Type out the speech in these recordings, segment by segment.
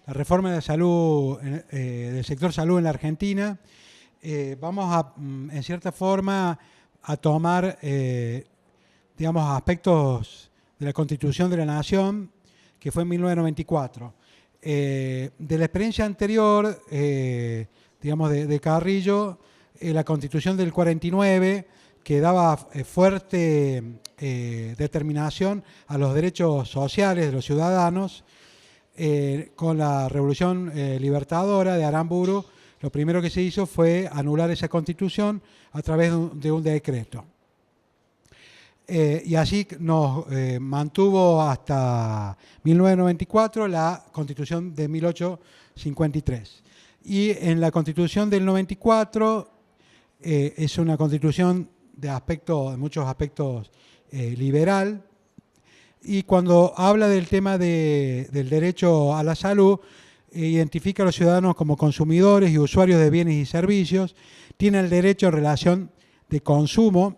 la reforma de la salud, del sector salud en la Argentina, vamos a, en cierta forma, a tomar, digamos, aspectos de la Constitución de la Nación, que fue en 1994. De la experiencia anterior, digamos, de Carrillo, la Constitución del 49, que daba fuerte determinación a los derechos sociales de los ciudadanos, con la Revolución Libertadora de Aramburu, lo primero que se hizo fue anular esa Constitución a través de un decreto. Y así nos mantuvo hasta 1994 la Constitución de 1853. Y en la Constitución del 94 es una Constitución de muchos aspectos liberal, y cuando habla del tema del derecho a la salud, identifica a los ciudadanos como consumidores y usuarios de bienes y servicios, tienen el derecho en relación de consumo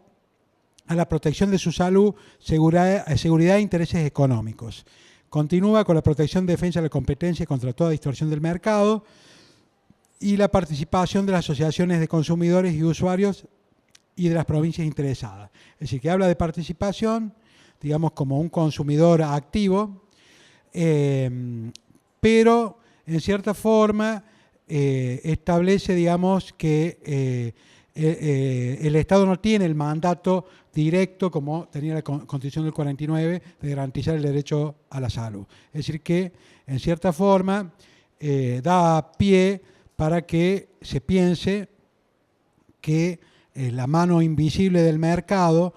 a la protección de su salud, seguridad e intereses económicos. Continúa con la protección, defensa de la competencia contra toda distorsión del mercado y la participación de las asociaciones de consumidores y usuarios y de las provincias interesadas. Es decir, que habla de participación, digamos, como un consumidor activo, pero en cierta forma establece, digamos, que el Estado no tiene el mandato directo, como tenía la Constitución del 49, de garantizar el derecho a la salud. Es decir, que en cierta forma da pie para que se piense que la mano invisible del mercado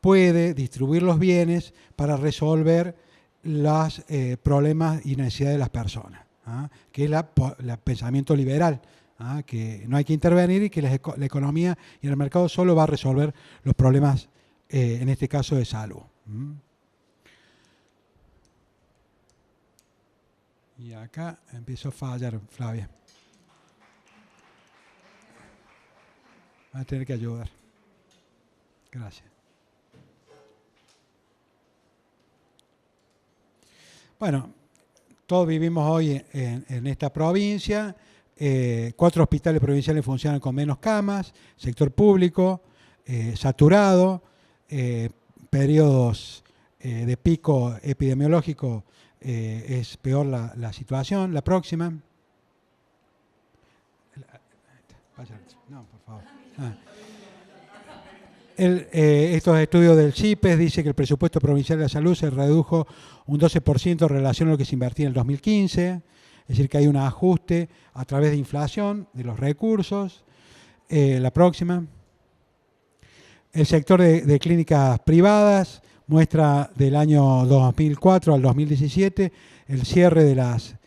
puede distribuir los bienes para resolver los problemas y necesidades de las personas, que es el pensamiento liberal, que no hay que intervenir y que la economía y el mercado solo va a resolver los problemas, en este caso de salud. Y acá empiezo a fallar, Flavia. Va a tener que ayudar. Gracias. Bueno, todos vivimos hoy en esta provincia. 4 hospitales provinciales funcionan con menos camas, sector público, saturado, periodos de pico epidemiológico, es peor la situación. La próxima. No, por favor. Estos estudios del CIPES dicen que el presupuesto provincial de la salud se redujo un 12% en relación a lo que se invertía en el 2015, es decir, que hay un ajuste a través de inflación de los recursos. La próxima. El sector de clínicas privadas muestra del año 2004 al 2017 el cierre de las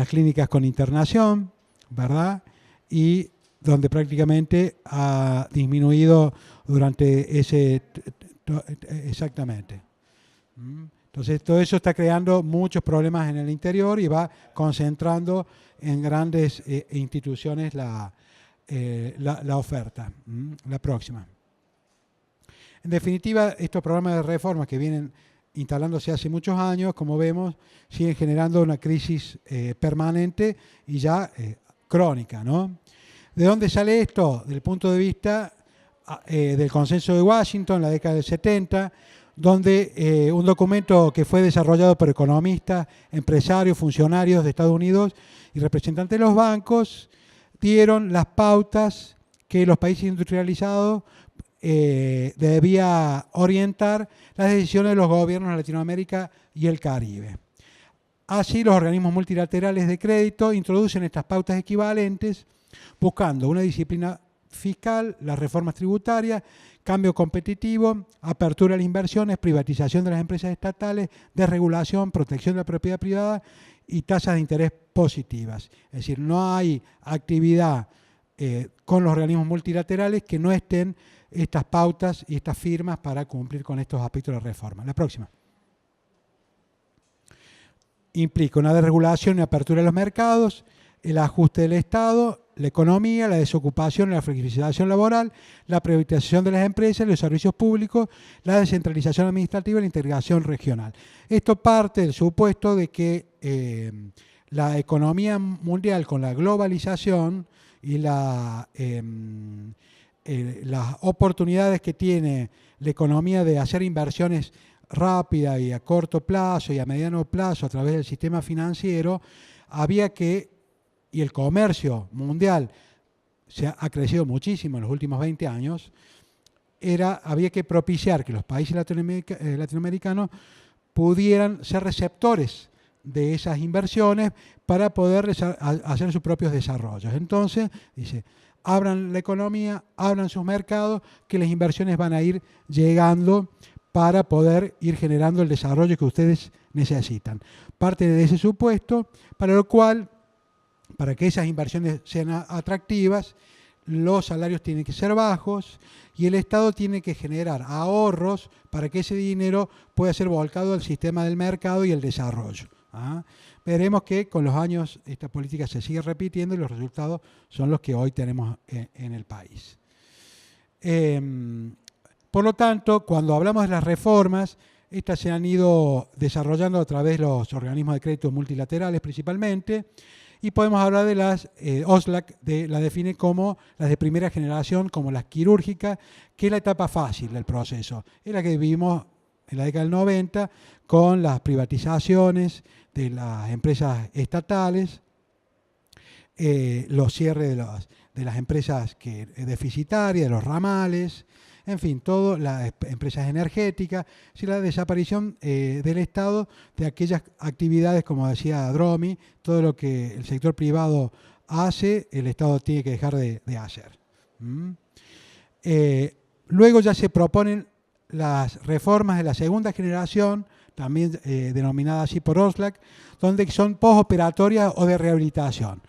clínicas con internación, ¿verdad? Y donde prácticamente ha disminuido durante ese... Exactamente. Entonces, todo eso está creando muchos problemas en el interior y va concentrando en grandes instituciones la oferta. La próxima. En definitiva, estos programas de reforma que vienen instalándose hace muchos años, como vemos, siguen generando una crisis permanente y ya crónica, ¿no? ¿De dónde sale esto? Del punto de vista del Consenso de Washington, en la década del 70, donde un documento que fue desarrollado por economistas, empresarios, funcionarios de Estados Unidos y representantes de los bancos, dieron las pautas que los países industrializados debía orientar las decisiones de los gobiernos de Latinoamérica y el Caribe. Así, los organismos multilaterales de crédito introducen estas pautas equivalentes, buscando una disciplina fiscal, las reformas tributarias, cambio competitivo, apertura a las inversiones, privatización de las empresas estatales, desregulación, protección de la propiedad privada y tasas de interés positivas. Es decir, no hay actividad con los organismos multilaterales que no estén estas pautas y estas firmas para cumplir con estos aspectos de la reforma. La próxima. Implica una desregulación y apertura de los mercados, el ajuste del Estado, la economía, la desocupación, la flexibilización laboral, la privatización de las empresas, los servicios públicos, la descentralización administrativa y la integración regional. Esto parte del supuesto de que la economía mundial con la globalización y las oportunidades que tiene la economía de hacer inversiones rápidas y a corto plazo y a mediano plazo a través del sistema financiero, y el comercio mundial ha crecido muchísimo en los últimos 20 años, había que propiciar que los países latinoamericanos pudieran ser receptores de esas inversiones para poder hacer sus propios desarrollos. Entonces, dice, abran la economía, abran sus mercados, que las inversiones van a ir llegando para poder ir generando el desarrollo que ustedes necesitan. Parte de ese supuesto, para lo cual, para que esas inversiones sean atractivas, los salarios tienen que ser bajos y el Estado tiene que generar ahorros para que ese dinero pueda ser volcado al sistema del mercado y el desarrollo. Veremos que con los años esta política se sigue repitiendo y los resultados son los que hoy tenemos en el país. Por lo tanto, cuando hablamos de las reformas, estas se han ido desarrollando a través de los organismos de crédito multilaterales principalmente, y podemos hablar de las OSLAC, la define como las de primera generación, como las quirúrgicas, que es la etapa fácil del proceso. Es la que vivimos en la década del 90 con las privatizaciones de las empresas estatales, los cierres de las empresas deficitarias, de los ramales, en fin, todo, las empresas energéticas, la desaparición del Estado de aquellas actividades, como decía Dromi, todo lo que el sector privado hace, el Estado tiene que dejar de hacer. Luego ya se proponen las reformas de la segunda generación, también denominadas así por OSLAC, donde son postoperatorias o de rehabilitación.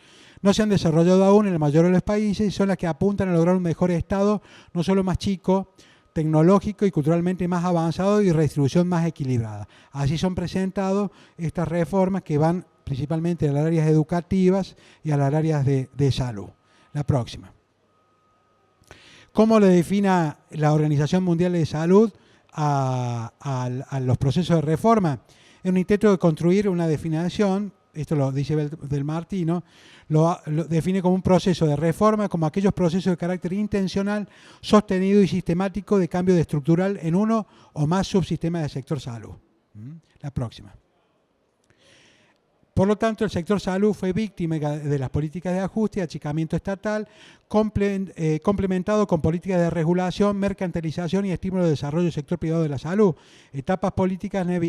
No se han desarrollado aún en la mayoría de los países y son las que apuntan a lograr un mejor estado, no solo más chico, tecnológico y culturalmente más avanzado y redistribución más equilibrada. Así son presentadas estas reformas que van principalmente a las áreas educativas y a las áreas de salud. La próxima. ¿Cómo le define la Organización Mundial de Salud a los procesos de reforma? Es un intento de construir una definición, esto lo dice Del Martino, lo define como un proceso de reforma, como aquellos procesos de carácter intencional, sostenido y sistemático de cambio estructural en uno o más subsistemas del sector salud. La próxima. Por lo tanto, el sector salud fue víctima de las políticas de ajuste y achicamiento estatal, complementado con políticas de regulación, mercantilización y estímulo de desarrollo del sector privado de la salud.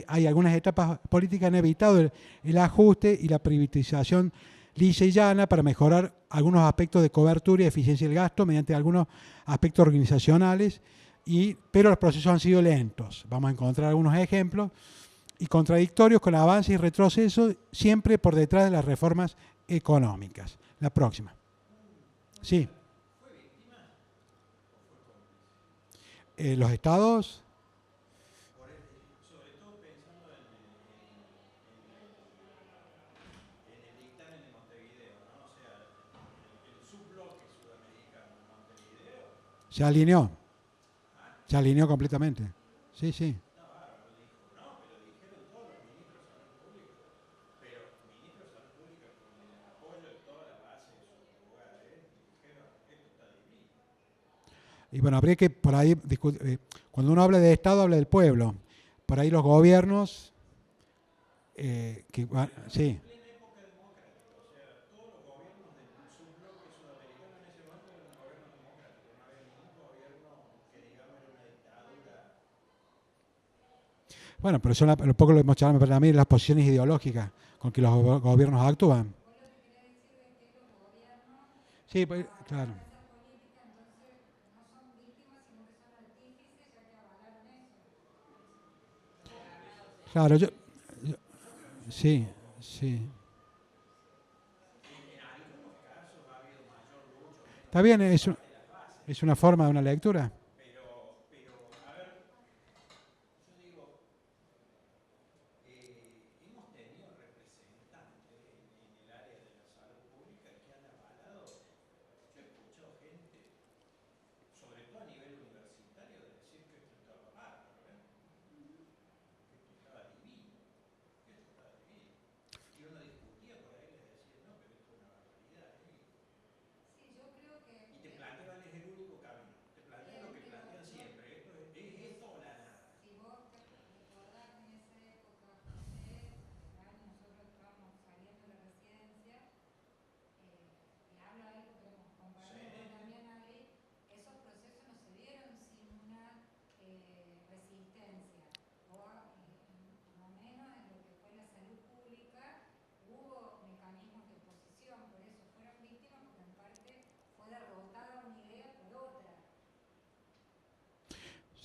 Hay algunas etapas políticas que han evitado el ajuste y la privatización lisa y llana para mejorar algunos aspectos de cobertura y eficiencia del gasto mediante algunos aspectos organizacionales, pero los procesos han sido lentos. Vamos a encontrar algunos ejemplos y contradictorios con avances y retrocesos, siempre por detrás de las reformas económicas. La próxima. Sí. Los estados. Sobre todo pensando en el dictamen de Montevideo, ¿no? O sea, el subbloque sudamericano de Montevideo. Se alineó completamente. Sí, sí. Y bueno, habría que por ahí, cuando uno habla de Estado, habla del pueblo. Por ahí los gobiernos, sí. Bueno, pero son un poco lo que hemos charlado para mí, las posiciones ideológicas con que los gobiernos actúan. Sí, pues, claro. Claro, sí, sí. Está bien, es una forma de una lectura.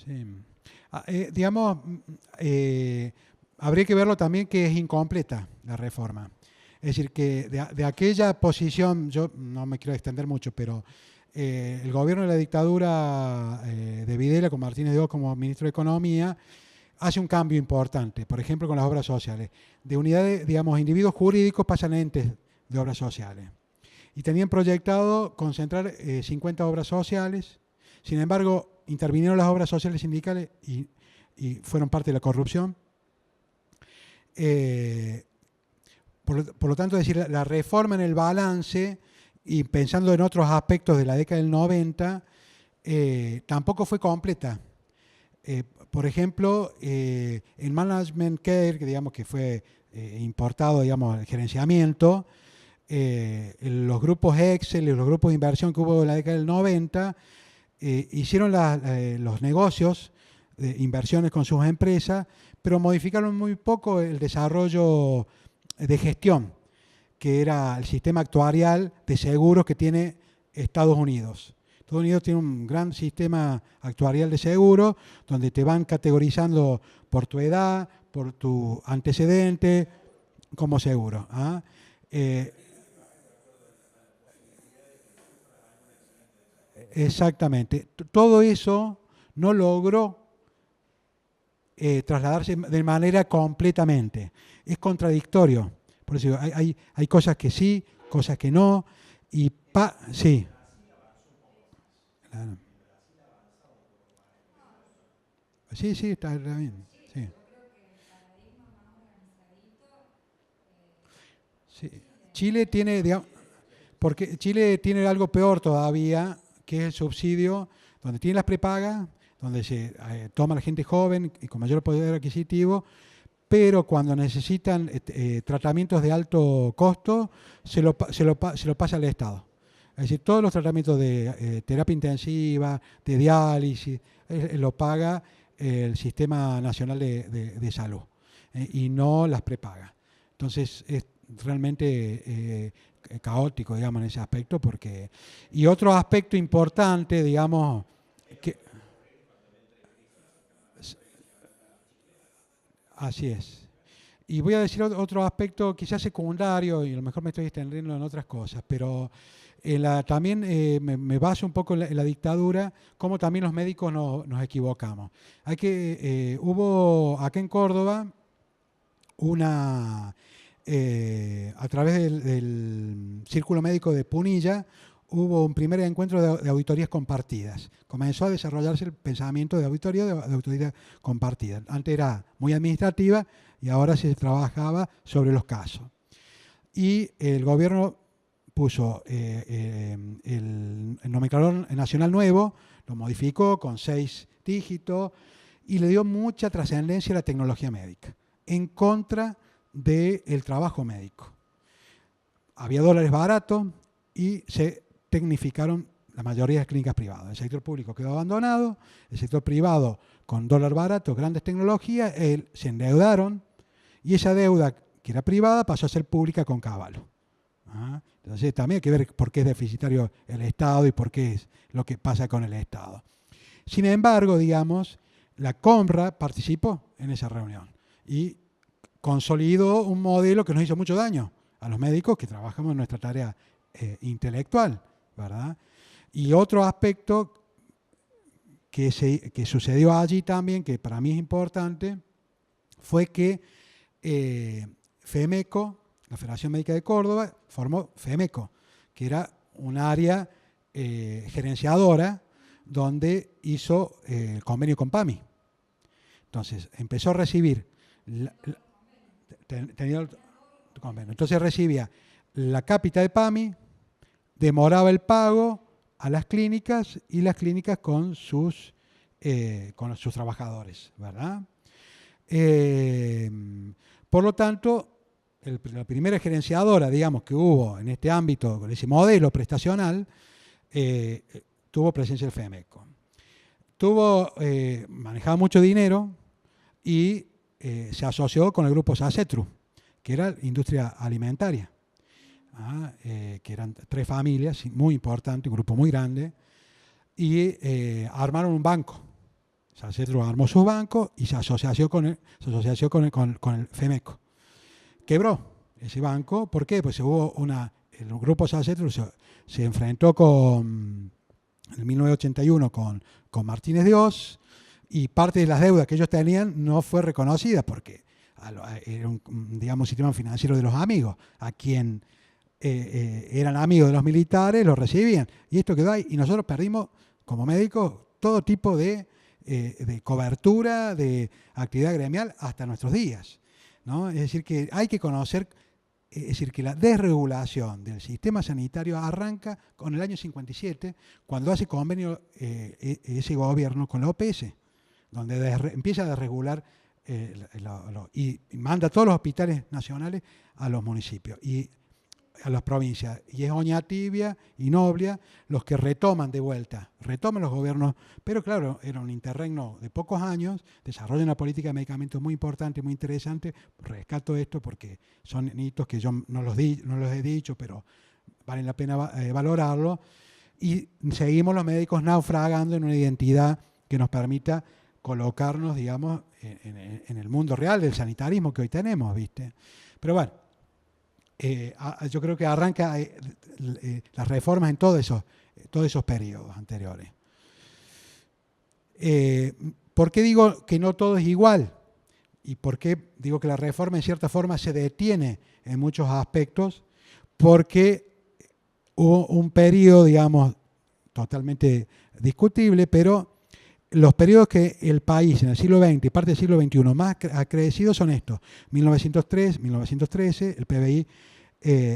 Sí. Digamos, habría que verlo también que es incompleta la reforma. Es decir, que de aquella posición, yo no me quiero extender mucho, pero el gobierno de la dictadura de Videla, con Martínez de Oz como ministro de Economía, hace un cambio importante, por ejemplo, con las obras sociales. De unidades, digamos, individuos jurídicos pasan a entes de obras sociales. Y tenían proyectado concentrar 50 obras sociales. Sin embargo, intervinieron las obras sociales sindicales y fueron parte de la corrupción. Por lo tanto, es decir, la reforma en el balance y pensando en otros aspectos de la década del 90, tampoco fue completa. Por ejemplo, en Management Care, que digamos que fue importado, digamos, el gerenciamiento, los grupos Excel y los grupos de inversión que hubo en la década del 90 hicieron los negocios de inversiones con sus empresas, pero modificaron muy poco el desarrollo de gestión, que era el sistema actuarial de seguros que tiene Estados Unidos. Estados Unidos tiene un gran sistema actuarial de seguros, donde te van categorizando por tu edad, por tu antecedente, como seguro. ¿Ah? Exactamente. Todo eso no logró trasladarse de manera completamente. Es contradictorio. Por eso digo, hay cosas que sí, cosas que no. Sí. Claro. Sí, sí, está bien. Sí. Sí. Chile tiene, digamos, porque Chile tiene algo peor todavía, que es el subsidio, donde tiene las prepagas, donde se toma a la gente joven y con mayor poder adquisitivo, pero cuando necesitan tratamientos de alto costo, se lo pasa al Estado. Es decir, todos los tratamientos de terapia intensiva, de diálisis, lo paga el Sistema Nacional de Salud y no las prepaga. Entonces, es realmente caótico, digamos, en ese aspecto. Y otro aspecto importante, digamos, que, así es. Y voy a decir otro aspecto quizás secundario, y a lo mejor me estoy extendiendo en otras cosas, pero también me baso un poco en la dictadura, como también los médicos nos equivocamos. Hubo acá en Córdoba a través del Círculo Médico de Punilla, hubo un primer encuentro de auditorías compartidas. Comenzó a desarrollarse el pensamiento de auditoría compartida. Antes era muy administrativa y ahora se trabajaba sobre los casos. Y el gobierno puso el nomenclador nacional nuevo, lo modificó con 6 dígitos y le dio mucha trascendencia a la tecnología médica, en contra del trabajo médico. Había dólares baratos y se tecnificaron la mayoría de las clínicas privadas. El sector público quedó abandonado, el sector privado con dólar barato, grandes tecnologías, se endeudaron y esa deuda que era privada pasó a ser pública con Caballo. Entonces también hay que ver por qué es deficitario el Estado y por qué es lo que pasa con el Estado. Sin embargo, digamos, la CONRA participó en esa reunión y consolidó un modelo que nos hizo mucho daño a los médicos que trabajamos en nuestra tarea intelectual, ¿verdad? Y otro aspecto que sucedió allí también, que para mí es importante, fue que FEMECO, la Federación Médica de Córdoba, formó FEMECO, que era un área gerenciadora donde hizo el convenio con PAMI. Entonces, empezó a recibir, tenía el convenio. Entonces recibía la cápita de PAMI, demoraba el pago a las clínicas y las clínicas con sus trabajadores, ¿verdad? Por lo tanto, la primera gerenciadora, digamos, que hubo en este ámbito, con ese modelo prestacional, tuvo presencia el FEMECO. Manejaba mucho dinero y se asoció con el grupo SACETRU, que era industria alimentaria, que eran 3 familias, muy importantes, un grupo muy grande, y armaron un banco, Sacetro armó sus bancos y se asoció con el FEMECO. Quebró ese banco. ¿Por qué? Pues el grupo Sacetro se enfrentó en 1981 con Martínez de Oz, y parte de las deudas que ellos tenían no fue reconocida porque era un sistema financiero de los amigos, a quien eran amigos de los militares, los recibían, y esto quedó ahí, y nosotros perdimos como médicos todo tipo de cobertura, de actividad gremial hasta nuestros días, ¿no? Es decir, que hay que conocer, es decir, que la desregulación del sistema sanitario arranca con el año 57, cuando hace convenio ese gobierno con la OPS, donde empieza a desregular y manda todos los hospitales nacionales a los municipios y a las provincias. Y es Oñatibia y Noblia los que retoman los gobiernos, pero claro, era un interregno de pocos años, desarrollan una política de medicamentos muy importante, muy interesante. Rescato esto porque son hitos que yo no los he dicho, pero vale la pena valorarlo. Y seguimos los médicos naufragando en una identidad que nos permita colocarnos, digamos, en el mundo real del sanitarismo que hoy tenemos, ¿viste? Pero bueno, yo creo que arranca las reformas en todos esos periodos anteriores. ¿Por qué digo que no todo es igual? ¿Y por qué digo que la reforma en cierta forma se detiene en muchos aspectos? Porque hubo un periodo, digamos, totalmente discutible, pero los periodos que el país en el siglo XX y parte del siglo XXI más ha crecido son estos: 1903, 1913, el PBI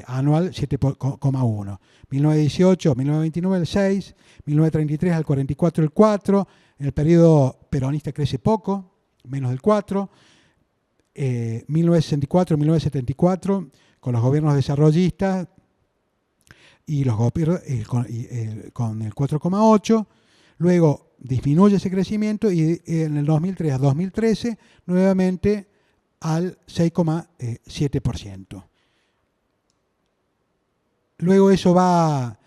anual 7,1, 1918, 1929 el 6, 1933 al 44 el 4, en el periodo peronista crece poco, menos del 4, 1964, 1974 con los gobiernos desarrollistas y los gobiernos con el 4,8, luego disminuye ese crecimiento y en el 2003 a 2013 nuevamente al 6,7%. Luego eso va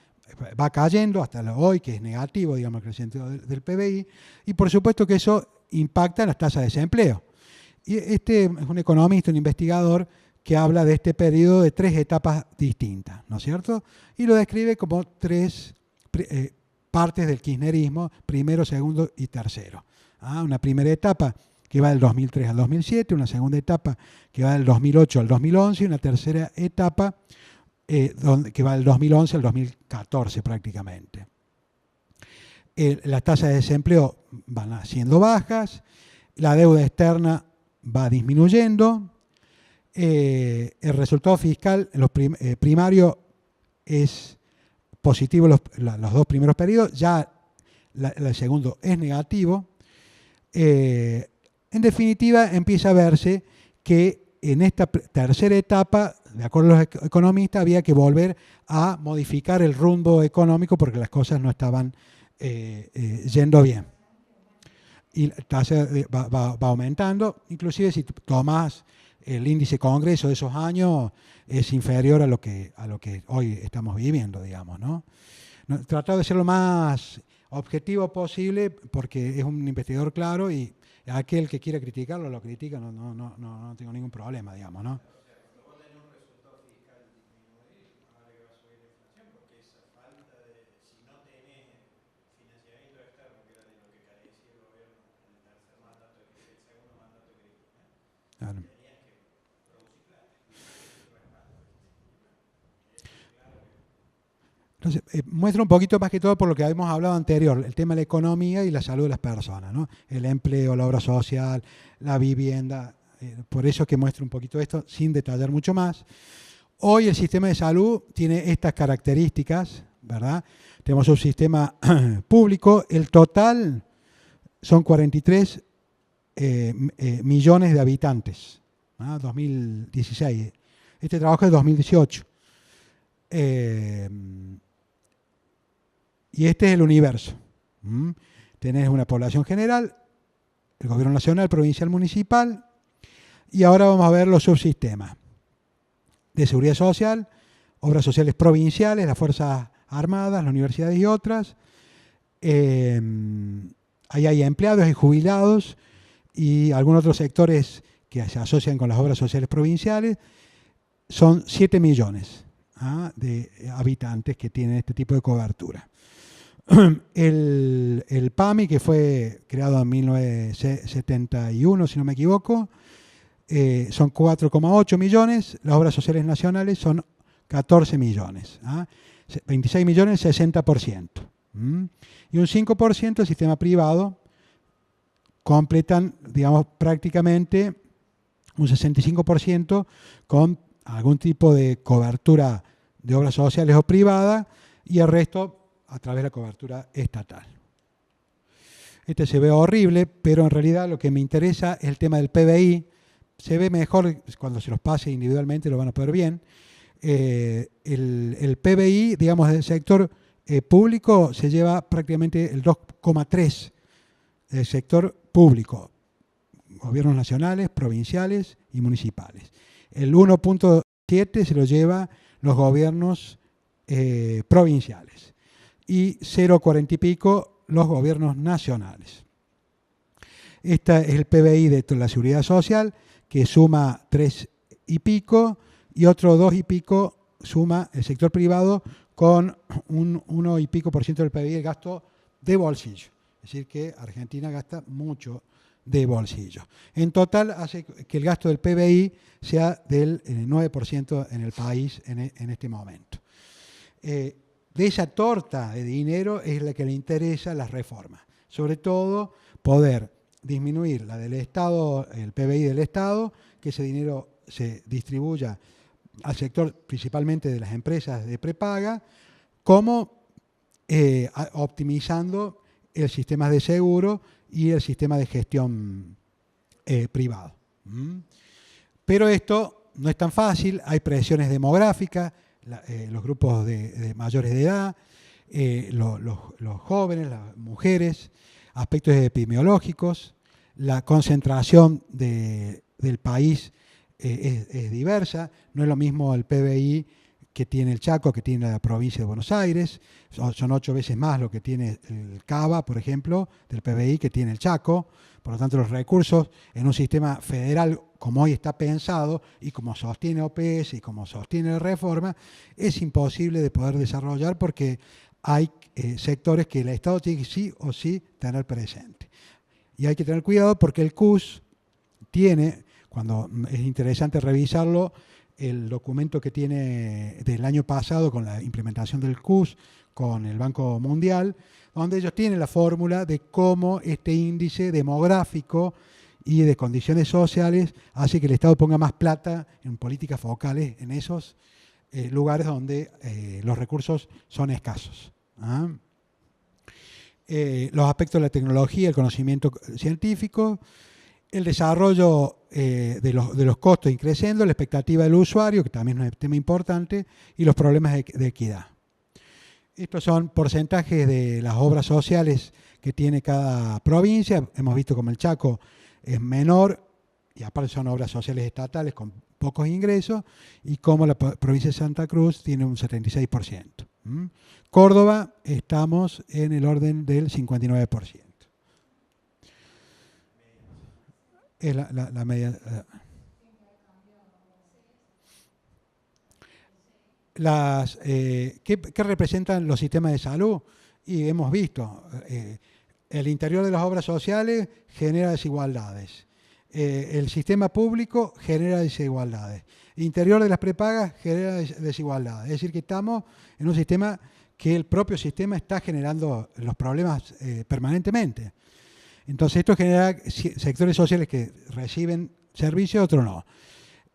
cayendo hasta hoy, que es negativo, digamos, el crecimiento del PBI, y por supuesto que eso impacta en las tasas de desempleo. Y este es un economista, un investigador, que habla de este periodo de 3 etapas distintas, ¿no es cierto? Y lo describe como 3 partes del kirchnerismo: primero, segundo y tercero. Una primera etapa que va del 2003 al 2007, una segunda etapa que va del 2008 al 2011 y una tercera etapa que va del 2011 al 2014 prácticamente. Las tasas de desempleo van siendo bajas, la deuda externa va disminuyendo, el resultado fiscal en los primario es positivo los 2 primeros periodos, ya el segundo es negativo. En definitiva, empieza a verse que en esta tercera etapa, de acuerdo a los economistas, había que volver a modificar el rumbo económico porque las cosas no estaban yendo bien. Y la tasa va aumentando, inclusive si tomás el índice Congreso de esos años, es inferior a lo que hoy estamos viviendo, digamos, ¿no? Tratado de ser lo más objetivo posible porque es un investigador claro y aquel que quiera criticarlo lo critica, no tengo ningún problema, digamos, ¿no? Claro. Entonces, muestra un poquito más que todo por lo que habíamos hablado anterior, el tema de la economía y la salud de las personas, ¿no? El empleo, la obra social, la vivienda, por eso que muestra un poquito esto, sin detallar mucho más. Hoy el sistema de salud tiene estas características, ¿verdad? Tenemos un sistema público, el total son 43 millones de habitantes, ¿no? 2016. Este trabajo es de 2018. Y este es el universo. Tenés una población general, el gobierno nacional, provincial, municipal, y ahora vamos a ver los subsistemas de seguridad social, obras sociales provinciales, las Fuerzas Armadas, las universidades y otras, ahí hay empleados y jubilados y algunos otros sectores que se asocian con las obras sociales provinciales. Son 7 millones de habitantes que tienen este tipo de cobertura. El PAMI, que fue creado en 1971, si no me equivoco, son 4,8 millones, las obras sociales nacionales son 14 millones, 26 millones, 60%. Y un 5% el sistema privado completan, digamos, prácticamente un 65% con algún tipo de cobertura de obras sociales o privada y el resto a través de la cobertura estatal. Este se ve horrible, pero en realidad lo que me interesa es el tema del PBI. Se ve mejor cuando se los pase individualmente, lo van a poder bien. El PBI, digamos, del sector público se lleva prácticamente el 2,3% del sector público, gobiernos nacionales, provinciales y municipales. El 1,7% se lo lleva los gobiernos provinciales y 0,40 y pico los gobiernos nacionales. Este es el PBI de la Seguridad Social, que suma 3 y pico, y otro 2 y pico suma el sector privado con un 1 y pico % del PBI, el gasto de bolsillo. Es decir, que Argentina gasta mucho de bolsillo. En total hace que el gasto del PBI sea del 9% en el país en este momento. De esa torta de dinero es la que le interesa las reformas. Sobre todo, poder disminuir la del Estado, el PBI del Estado, que ese dinero se distribuya al sector principalmente de las empresas de prepaga, como optimizando el sistema de seguro y el sistema de gestión privado. Pero esto no es tan fácil, hay presiones demográficas, los grupos de mayores de edad, los jóvenes, las mujeres, aspectos epidemiológicos, la concentración del país es diversa, no es lo mismo el PBI que tiene el Chaco, que tiene la provincia de Buenos Aires, son 8 veces más lo que tiene el Cava, por ejemplo, del PBI que tiene el Chaco. Por lo tanto, los recursos en un sistema federal como hoy está pensado y como sostiene OPS y como sostiene la reforma, es imposible de poder desarrollar porque hay sectores que el Estado tiene que sí o sí tener presente. Y hay que tener cuidado porque el CUS tiene, cuando es interesante revisarlo, el documento que tiene del año pasado con la implementación del CUS con el Banco Mundial, donde ellos tienen la fórmula de cómo este índice demográfico y de condiciones sociales hace que el Estado ponga más plata en políticas focales en esos lugares donde los recursos son escasos. Los aspectos de la tecnología, el conocimiento científico, el desarrollo de los costos increciendo, la expectativa del usuario, que también es un tema importante, y los problemas de equidad. Estos son porcentajes de las obras sociales que tiene cada provincia. Hemos visto como el Chaco es menor, y aparte son obras sociales estatales con pocos ingresos, y como la provincia de Santa Cruz tiene un 76%. Córdoba estamos en el orden del 59%. Es la media. ¿Qué representan los sistemas de salud? Y hemos visto, el interior de las obras sociales genera desigualdades. El sistema público genera desigualdades. El interior de las prepagas genera desigualdades. Es decir, que estamos en un sistema que el propio sistema está generando los problemas permanentemente. Entonces esto genera sectores sociales que reciben servicios, otros no.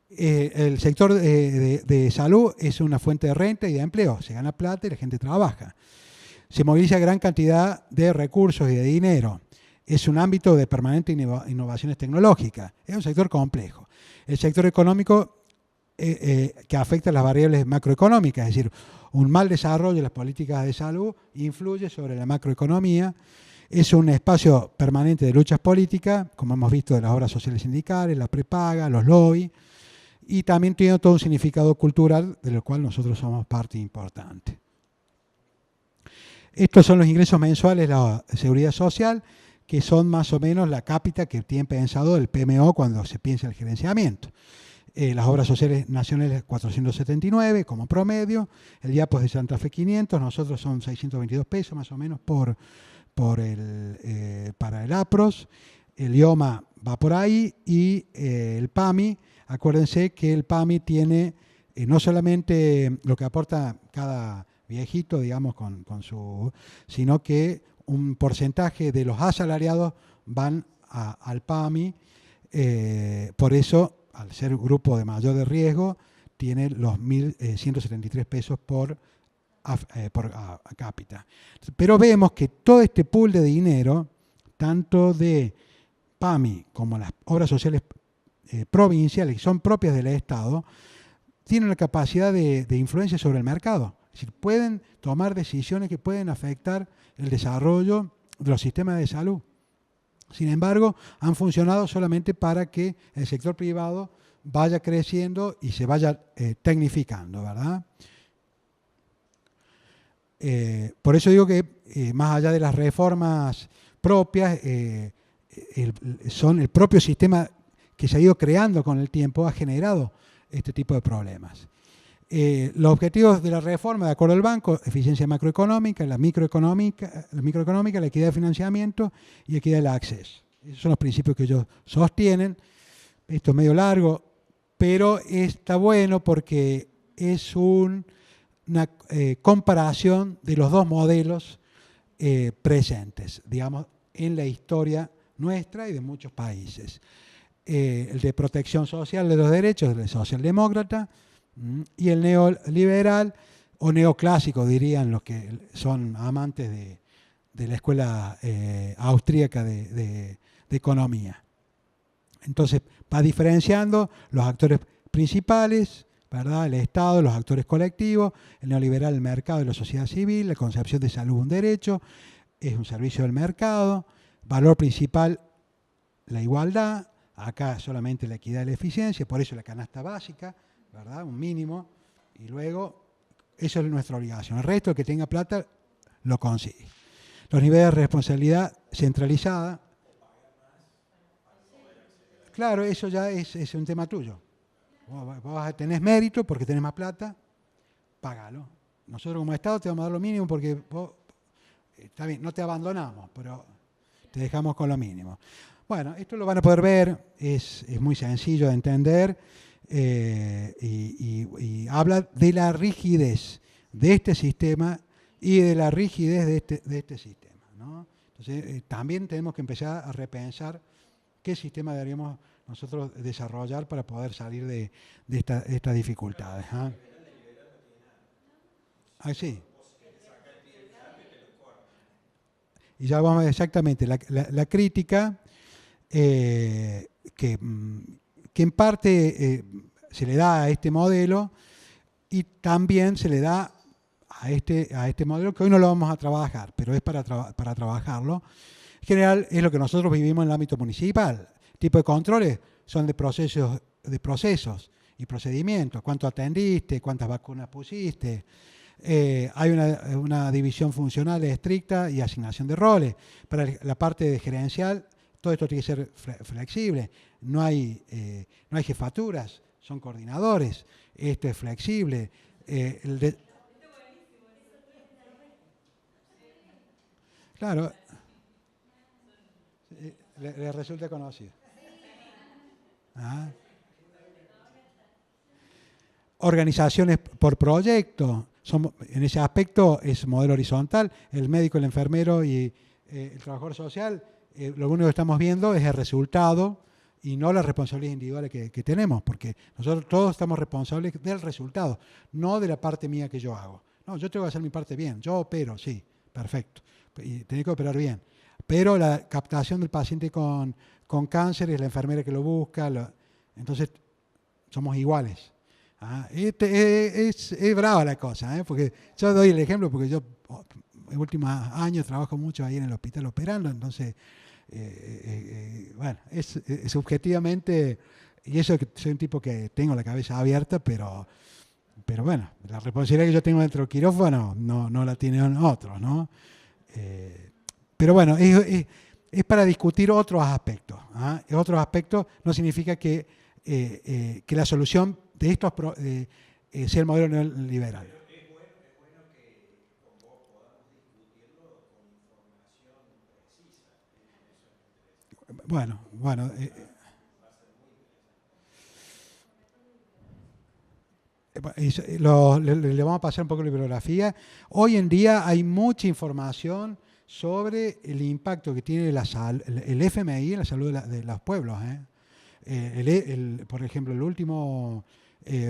El sector de salud es una fuente de renta y de empleo. Se gana plata y la gente trabaja. Se moviliza gran cantidad de recursos y de dinero. Es un ámbito de permanente innovaciones tecnológicas. Es un sector complejo. El sector económico que afecta a las variables macroeconómicas, es decir, un mal desarrollo de las políticas de salud influye sobre la macroeconomía. Es un espacio permanente de luchas políticas, como hemos visto de las obras sociales sindicales, la prepaga, los lobbies, y también tiene todo un significado cultural del cual nosotros somos parte importante. Estos son los ingresos mensuales de la Seguridad Social, que son más o menos la cápita que tiene pensado el PMO cuando se piensa el gerenciamiento. Las obras sociales nacionales 479 como promedio, el IAPOS de Santa Fe 500, nosotros son 622 pesos más o menos para el APROS, el IOMA va por ahí y el PAMI, acuérdense que el PAMI tiene no solamente lo que aporta cada viejito, digamos, sino que un porcentaje de los asalariados van al PAMI, por eso, al ser un grupo de mayor de riesgo, tiene los 1.173 pesos por cápita. Pero vemos que todo este pool de dinero, tanto de PAMI como las obras sociales provinciales, que son propias del Estado, tienen la capacidad de influencia sobre el mercado. Es decir, pueden tomar decisiones que pueden afectar el desarrollo de los sistemas de salud. Sin embargo, han funcionado solamente para que el sector privado vaya creciendo y se vaya tecnificando, ¿verdad? Por eso digo que más allá de las reformas propias, son el propio sistema que se ha ido creando con el tiempo ha generado este tipo de problemas. Los objetivos de la reforma, de acuerdo al banco, eficiencia macroeconómica, la microeconómica, la equidad de financiamiento y equidad del acceso. Esos son los principios que ellos sostienen. Esto es medio largo, pero está bueno porque es una comparación de los dos modelos presentes, digamos, en la historia nuestra y de muchos países. El de protección social de los derechos, el socialdemócrata, y el neoliberal o neoclásico, dirían los que son amantes de la escuela austríaca de economía. Entonces va diferenciando los actores principales, ¿verdad? El Estado, los actores colectivos, el neoliberal, el mercado y la sociedad civil, la concepción de salud un derecho, es un servicio del mercado, valor principal la igualdad, acá solamente la equidad y la eficiencia, por eso la canasta básica, ¿verdad? Un mínimo, y luego eso es nuestra obligación. El resto, el que tenga plata, lo consigue. Los niveles de responsabilidad centralizada. Claro, eso ya es un tema tuyo. Vos tenés mérito porque tenés más plata, págalo. Nosotros como Estado te vamos a dar lo mínimo porque vos, está bien, no te abandonamos, pero te dejamos con lo mínimo. Bueno, esto lo van a poder ver, es muy sencillo de entender. Y habla de la rigidez de este sistema y de la rigidez de este sistema, ¿no? Entonces, también tenemos que empezar a repensar qué sistema deberíamos nosotros desarrollar para poder salir de estas dificultades. Ah, sí. Y ya vamos exactamente, la crítica que en parte se le da a este modelo y también se le da a este modelo que hoy no lo vamos a trabajar, pero es para trabajarlo. En general es lo que nosotros vivimos en el ámbito municipal. El tipo de controles son de procesos y procedimientos. ¿Cuánto atendiste? ¿Cuántas vacunas pusiste? Hay una división funcional estricta y asignación de roles. Para la parte gerencial, todo esto tiene que ser flexible. No hay jefaturas, son coordinadores. Esto es flexible. Claro, le resulta conocido. Organizaciones por proyecto. En ese aspecto es modelo horizontal. El médico, el enfermero y el trabajador social, lo único que estamos viendo es el resultado y no las responsabilidades individuales que tenemos, porque nosotros todos estamos responsables del resultado, no de la parte mía que yo hago. No, yo tengo que hacer mi parte bien. Yo opero, sí, perfecto. Y tengo que operar bien. Pero la captación del paciente con cáncer es la enfermera que lo busca. Entonces, somos iguales. Es brava la cosa, porque yo doy el ejemplo porque yo en últimos años trabajo mucho ahí en el hospital operando, entonces, bueno, es subjetivamente, y eso que soy un tipo que tengo la cabeza abierta, pero bueno, la responsabilidad que yo tengo dentro del quirófano no la tienen otros, ¿no? Pero bueno, es para discutir otros aspectos. ¿Ah? Otros aspectos no significa que la solución de estos sea el modelo neoliberal. Pero es bueno que con vos podamos discutirlo con información precisa. Eso es interesante. Bueno, Va a ser muy interesante. le vamos a pasar un poco de bibliografía. Hoy en día hay mucha información sobre el impacto que tiene el FMI en la salud de los pueblos. Por ejemplo, el último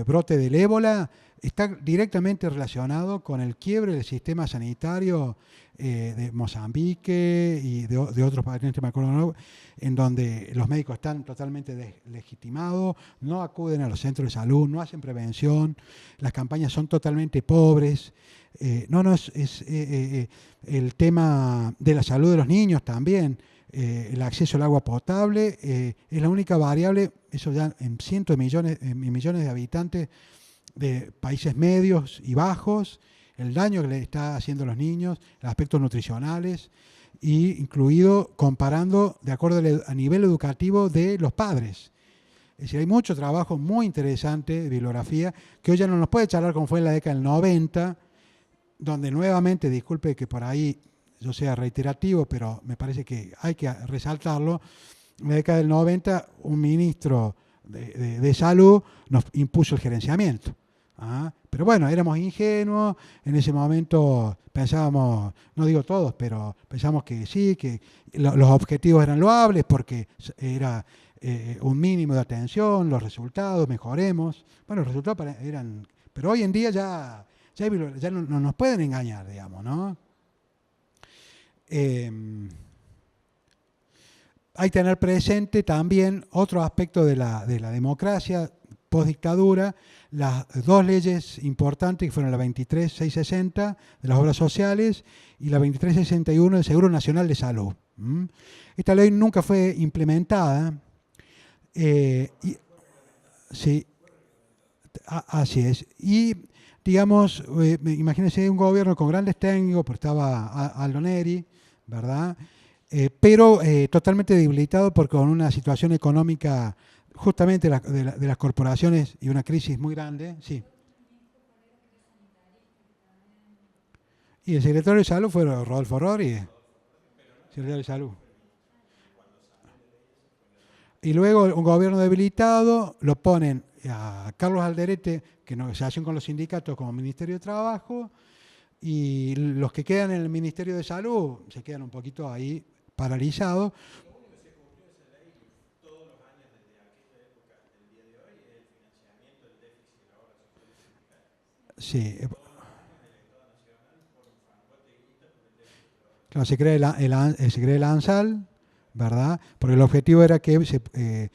brote del ébola está directamente relacionado con el quiebre del sistema sanitario de Mozambique y de otros países, me acuerdo, ¿no? En donde los médicos están totalmente deslegitimados, no acuden a los centros de salud, no hacen prevención, las campañas son totalmente pobres. El tema de la salud de los niños también. El acceso al agua potable es la única variable, eso ya en cientos de millones, millones de habitantes de países medios y bajos, el daño que le está haciendo a los niños, los aspectos nutricionales, y incluido comparando de acuerdo a nivel educativo de los padres. Es decir, hay mucho trabajo muy interesante de bibliografía que hoy ya no nos puede charlar como fue en la década del 90, donde nuevamente, disculpe que por ahí yo sea reiterativo, pero me parece que hay que resaltarlo, en la década del 90 un ministro de salud nos impuso el gerenciamiento. ¿Ah? Pero bueno, éramos ingenuos, en ese momento pensábamos, no digo todos, pero pensamos que sí, que los objetivos eran loables porque era un mínimo de atención, los resultados, mejoremos. Bueno, los resultados eran... Pero hoy en día ya no nos pueden engañar, digamos, ¿no? Hay que tener presente también otro aspecto de la democracia postdictadura, las dos leyes importantes que fueron la 23660 de las obras sociales y la 2361 del Seguro Nacional de Salud. Esta ley nunca fue implementada. Sí, así es. Y digamos, imagínense un gobierno con grandes técnicos, porque estaba Aldo Neri, ¿verdad? Pero totalmente debilitado porque con una situación económica justamente de las corporaciones y una crisis muy grande, sí. Y el secretario de Salud fue Rodolfo Rori, secretario de Salud. Y luego un gobierno debilitado lo ponen a Carlos Alderete, que negociación con los sindicatos como Ministerio de Trabajo, y los que quedan en el Ministerio de Salud se quedan un poquito ahí paralizados. Lo único que se cumplió esa ley todos los años desde aquella época hasta el día de hoy es el financiamiento del déficit de la obra social y sindical. Sí, Todos los años el Estado Nacional pone un fangote de guita por el déficit de la obra claro, social. se crea el ANSAL, ¿verdad? Porque el objetivo era que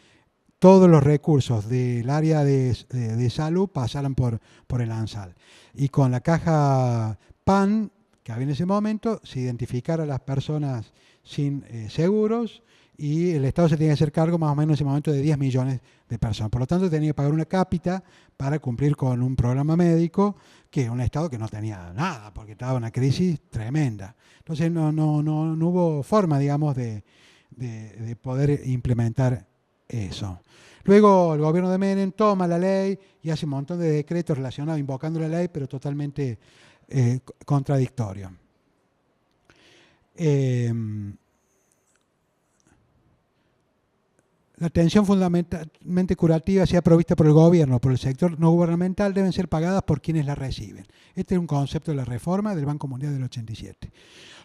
todos los recursos del área de salud pasaran por el ANSAL. Y con la caja PAN, que había en ese momento, se identificara a las personas sin seguros y el Estado se tenía que hacer cargo más o menos en ese momento de 10 millones de personas. Por lo tanto, tenía que pagar una cápita para cumplir con un programa médico que es un Estado que no tenía nada, porque estaba en una crisis tremenda. Entonces, no hubo forma, digamos, de poder implementar eso. Luego el gobierno de Menem toma la ley y hace un montón de decretos relacionados, invocando la ley, pero totalmente contradictorio. La atención fundamentalmente curativa sea provista por el gobierno, por el sector no gubernamental, deben ser pagadas por quienes la reciben. Este es un concepto de la reforma del Banco Mundial del 87.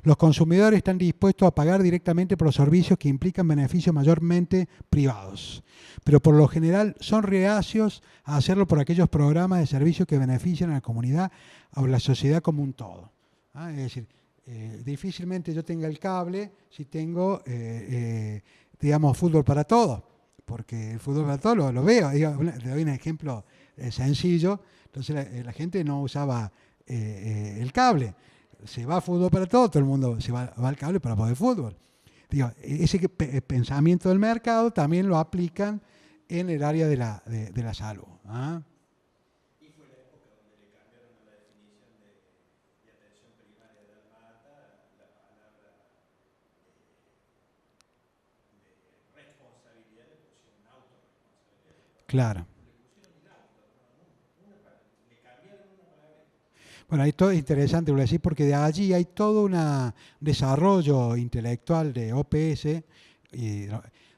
Los consumidores están dispuestos a pagar directamente por los servicios que implican beneficios mayormente privados, pero por lo general son reacios a hacerlo por aquellos programas de servicios que benefician a la comunidad o a la sociedad como un todo. Es decir, difícilmente yo tenga el cable si tengo, digamos, fútbol para todos, porque el fútbol para todos lo veo. Le doy un ejemplo sencillo. Entonces la gente no usaba el cable. Se va a fútbol para todo el mundo se va al cable para poder fútbol. Digo, ese pensamiento del mercado también lo aplican en el área de la salud. ¿Ah? Y fue la época donde le cambiaron a la definición de atención primaria de Almata la palabra Claro. Bueno, ahí todo es interesante, lo decís, porque de allí hay todo un desarrollo intelectual de OPS, y,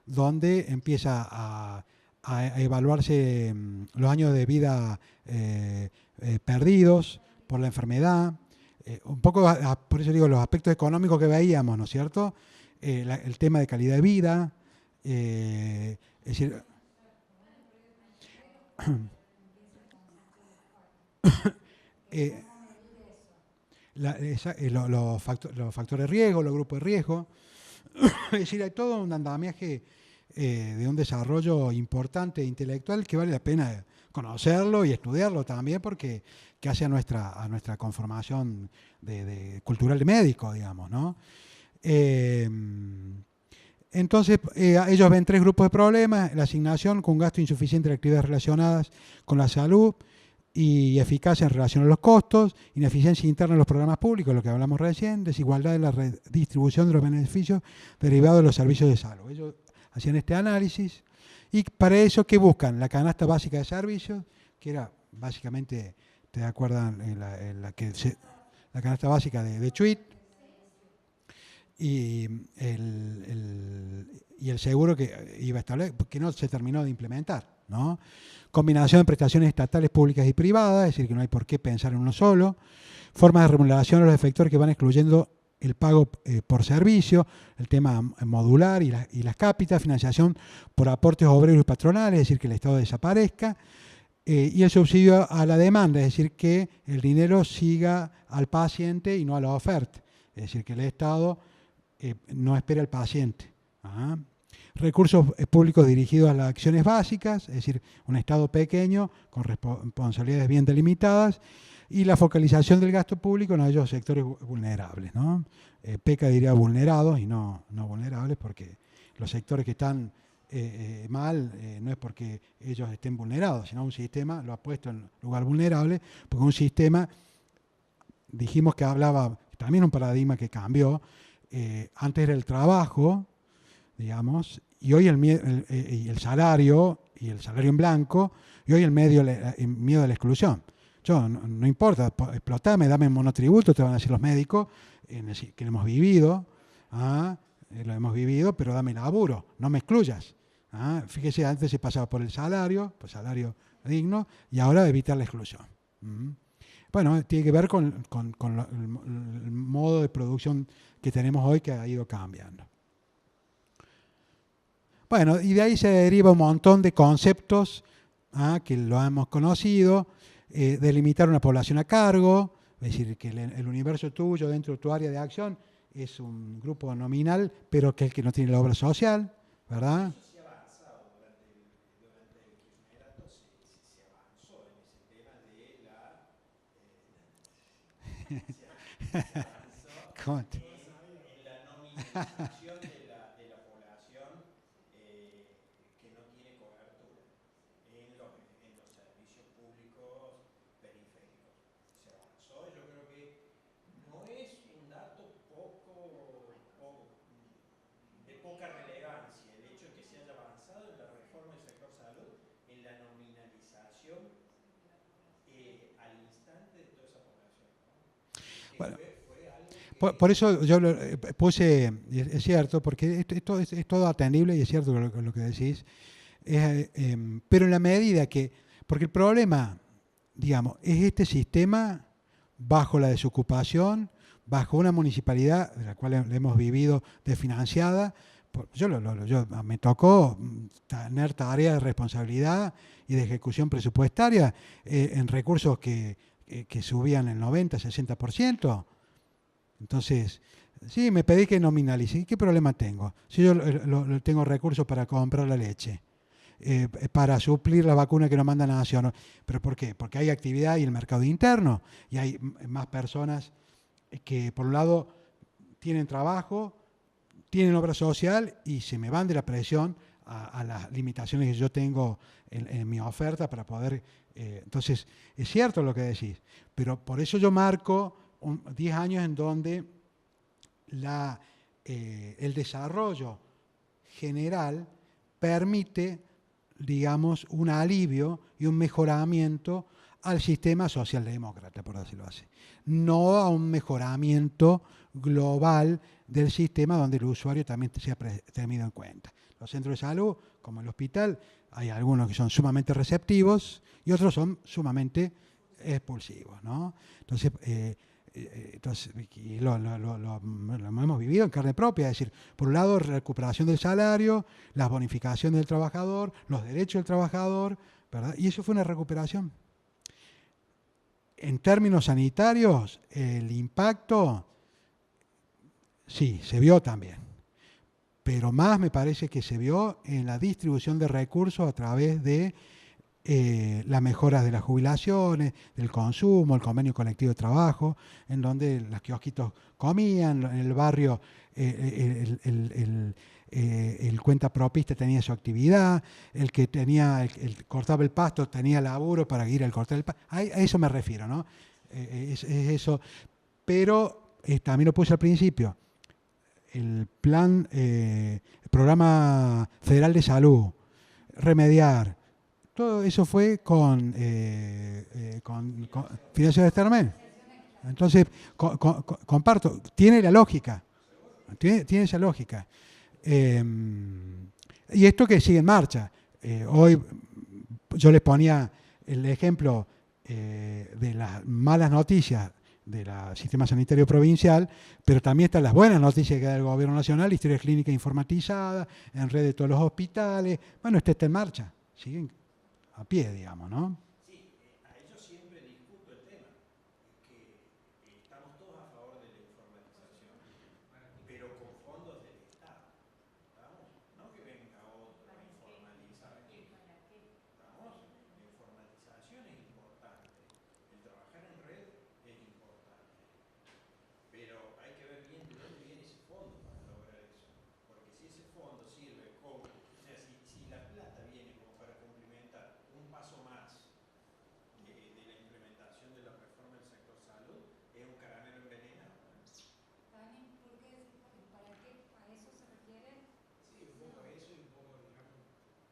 donde empieza a evaluarse los años de vida perdidos por la enfermedad, un poco, por eso digo, los aspectos económicos que veíamos, ¿no es cierto? El tema de calidad de vida, es decir, eh, los factores de riesgo, los grupos de riesgo. Es decir, hay todo un andamiaje de un desarrollo importante e intelectual que vale la pena conocerlo y estudiarlo también porque que hace a nuestra conformación cultural de médico, digamos, ¿no? Eh, entonces, ellos ven tres grupos de problemas: la asignación con gasto insuficiente de actividades relacionadas con la salud y eficacia en relación a los costos, ineficiencia interna en los programas públicos, lo que hablamos recién, desigualdad en la redistribución de los beneficios derivados de los servicios de salud. Ellos hacían este análisis y para eso, ¿qué buscan? La canasta básica de servicios, que era básicamente, ¿te acuerdan? La canasta básica de Chuit, y el seguro que iba a establecer, que no se terminó de implementar, ¿no? Combinación de prestaciones estatales, públicas y privadas, es decir, que no hay por qué pensar en uno solo. Formas de remuneración a los efectores que van excluyendo el pago por servicio, el tema modular y las cápitas, financiación por aportes obreros y patronales, es decir, que el Estado desaparezca, y el subsidio a la demanda, es decir, que el dinero siga al paciente y no a la oferta, es decir, que el Estado no espera al paciente. ¿Ah? Recursos públicos dirigidos a las acciones básicas, es decir, un Estado pequeño con responsabilidades bien delimitadas, y la focalización del gasto público en aquellos sectores vulnerables, ¿no? PECA diría vulnerados y no vulnerables, porque los sectores que están mal no es porque ellos estén vulnerados, sino un sistema lo ha puesto en lugar vulnerable, porque un sistema, dijimos que hablaba, también un paradigma que cambió, antes era el trabajo, digamos, y hoy el salario, y el salario en blanco, y hoy el miedo a la exclusión. Yo, no importa, explotame, dame monotributo, te van a decir los médicos, que lo hemos vivido, pero dame laburo, no me excluyas. Fíjese, antes se pasaba por el salario digno, y ahora evitar la exclusión. Bueno, tiene que ver con el modo de producción que tenemos hoy, que ha ido cambiando. Bueno, y de ahí se deriva un montón de conceptos que lo hemos conocido, delimitar una población a cargo, es decir, que el universo tuyo dentro de tu área de acción es un grupo nominal, pero que es el que no tiene la obra social, ¿verdad? Eso se ha avanzado durante el kirchnerano, se avanzó en ese tema de la... se avanzó en la nominalización de la población que no tiene cobertura en los servicios públicos periféricos. Se avanzó, yo creo que no es un dato de poca relevancia el hecho de que se haya avanzado en la reforma del sector salud, en la nominalización al instante de toda esa población, ¿no? Bueno, Fue algo que... por eso yo lo puse, es cierto, porque esto es todo atendible y es cierto lo que decís, pero en la medida que, porque el problema, digamos, es este sistema bajo la desocupación, bajo una municipalidad de la cual hemos vivido desfinanciada. Yo me tocó tener tareas de responsabilidad y de ejecución presupuestaria en recursos que subían el 90, 60%. Entonces, sí, me pedí que nominalice. ¿Y qué problema tengo? Si yo tengo recursos para comprar la leche, para suplir la vacuna que nos manda la Nación. ¿Pero por qué? Porque hay actividad y el mercado interno, y hay más personas que, por un lado, tienen trabajo, tienen obra social y se me van de la presión a las limitaciones que yo tengo en mi oferta para poder... entonces, es cierto lo que decís, pero por eso yo marco 10 años en donde el desarrollo general permite digamos, un alivio y un mejoramiento al sistema socialdemócrata, por decirlo así. No a un mejoramiento global del sistema donde el usuario también sea tenido en cuenta. Los centros de salud, como el hospital, hay algunos que son sumamente receptivos y otros son sumamente expulsivos, ¿no? Entonces, y lo hemos vivido en carne propia, es decir, por un lado, recuperación del salario, las bonificaciones del trabajador, los derechos del trabajador, ¿verdad? Y eso fue una recuperación. En términos sanitarios, el impacto, sí, se vio también, pero más me parece que se vio en la distribución de recursos a través de las mejoras de las jubilaciones, del consumo, el convenio colectivo de trabajo, en donde los kiosquitos comían, en el barrio el cuentapropista tenía su actividad, el que tenía el cortaba el pasto tenía laburo para ir al cortar el pasto. A eso me refiero, ¿no? Es eso. Pero también lo puse al principio. El plan, el programa federal de salud, remediar, todo eso fue con financiación externa. Entonces, comparto, tiene la lógica, tiene esa lógica. Y esto que sigue en marcha. Hoy yo les ponía el ejemplo de las malas noticias del sistema sanitario provincial, pero también están las buenas noticias que da el gobierno nacional, historias clínicas informatizadas, en red de todos los hospitales. Bueno, esto está en marcha, siguen a pie, digamos, ¿no? Sí, a ellos siempre discuto el tema, que estamos todos a favor de la informatización, pero con fondos del Estado, ¿estamos? No que venga otro a informatizar. ¿Estamos? La informatización es importante, el trabajar en red es importante, pero hay que ver bien de dónde viene ese fondo para lograr eso, porque si ese fondo sirve como, o sea, si la plata viene como para complementar un paso más de la implementación de la reforma del sector salud, es un caramelo envenenado. También, ¿por qué? ¿Para qué? ¿A eso se refiere? Sí, un poco a eso y un poco, digamos,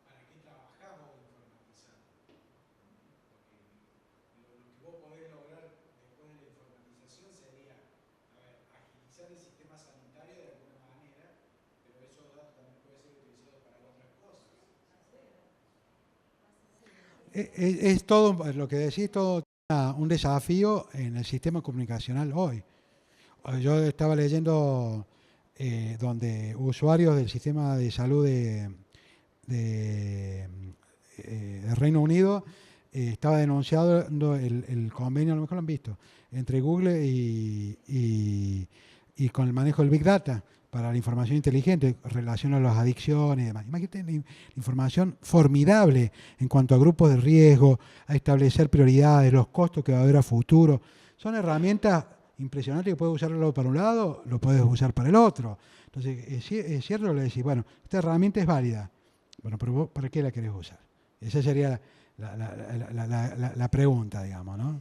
para qué trabajamos informatizando. Porque lo que vos podés lograr después de la informatización sería, a ver, agilizar el sistema sanitario de alguna manera, pero esos datos también pueden ser utilizados para otras cosas. Es todo, lo que decís, todo un desafío en el sistema comunicacional hoy. Yo estaba leyendo donde usuarios del sistema de salud de Reino Unido estaba denunciando el convenio, a lo mejor lo han visto, entre Google y con el manejo del Big Data para la información inteligente en relación a las adicciones y demás. Imagínate la información formidable en cuanto a grupos de riesgo, a establecer prioridades, los costos que va a haber a futuro. Son herramientas impresionantes que puedes usarlo para un lado, lo puedes usar para el otro. Entonces, es cierto que le decís, bueno, esta herramienta es válida, bueno, pero vos, ¿para qué la querés usar? Esa sería la pregunta, digamos, ¿no?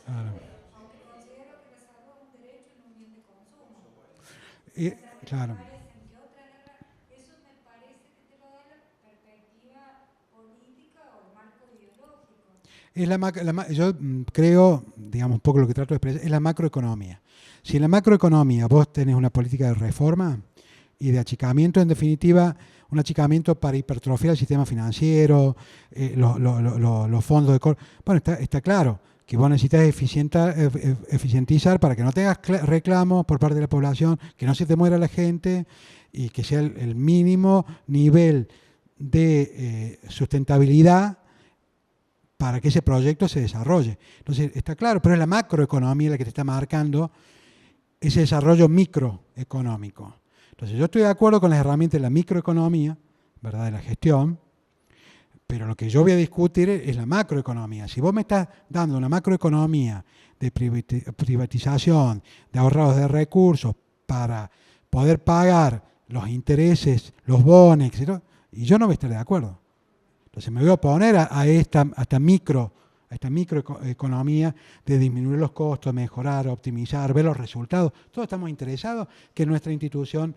Aunque considero que la salud es un derecho y no un bien de consumo. Claro. Eso me parece que te lo da la perspectiva política o el marco ideológico. Yo creo, digamos, un poco lo que trato de expresar, es la macroeconomía. Si en la macroeconomía vos tenés una política de reforma y de achicamiento, en definitiva, un achicamiento para hipertrofiar el sistema financiero, los fondos de... Bueno, está claro que vos necesitas eficientizar para que no tengas reclamos por parte de la población, que no se te muera la gente y que sea el mínimo nivel de sustentabilidad para que ese proyecto se desarrolle. Entonces, está claro, pero es la macroeconomía la que te está marcando ese desarrollo microeconómico. Entonces, yo estoy de acuerdo con las herramientas de la microeconomía, ¿verdad?, de la gestión, pero lo que yo voy a discutir es la macroeconomía. Si vos me estás dando una macroeconomía de privatización, de ahorrados de recursos para poder pagar los intereses, los bonos, etc., y yo no voy a estar de acuerdo. Entonces me voy a oponer a esta microeconomía de disminuir los costos, mejorar, optimizar, ver los resultados. Todos estamos interesados que nuestra institución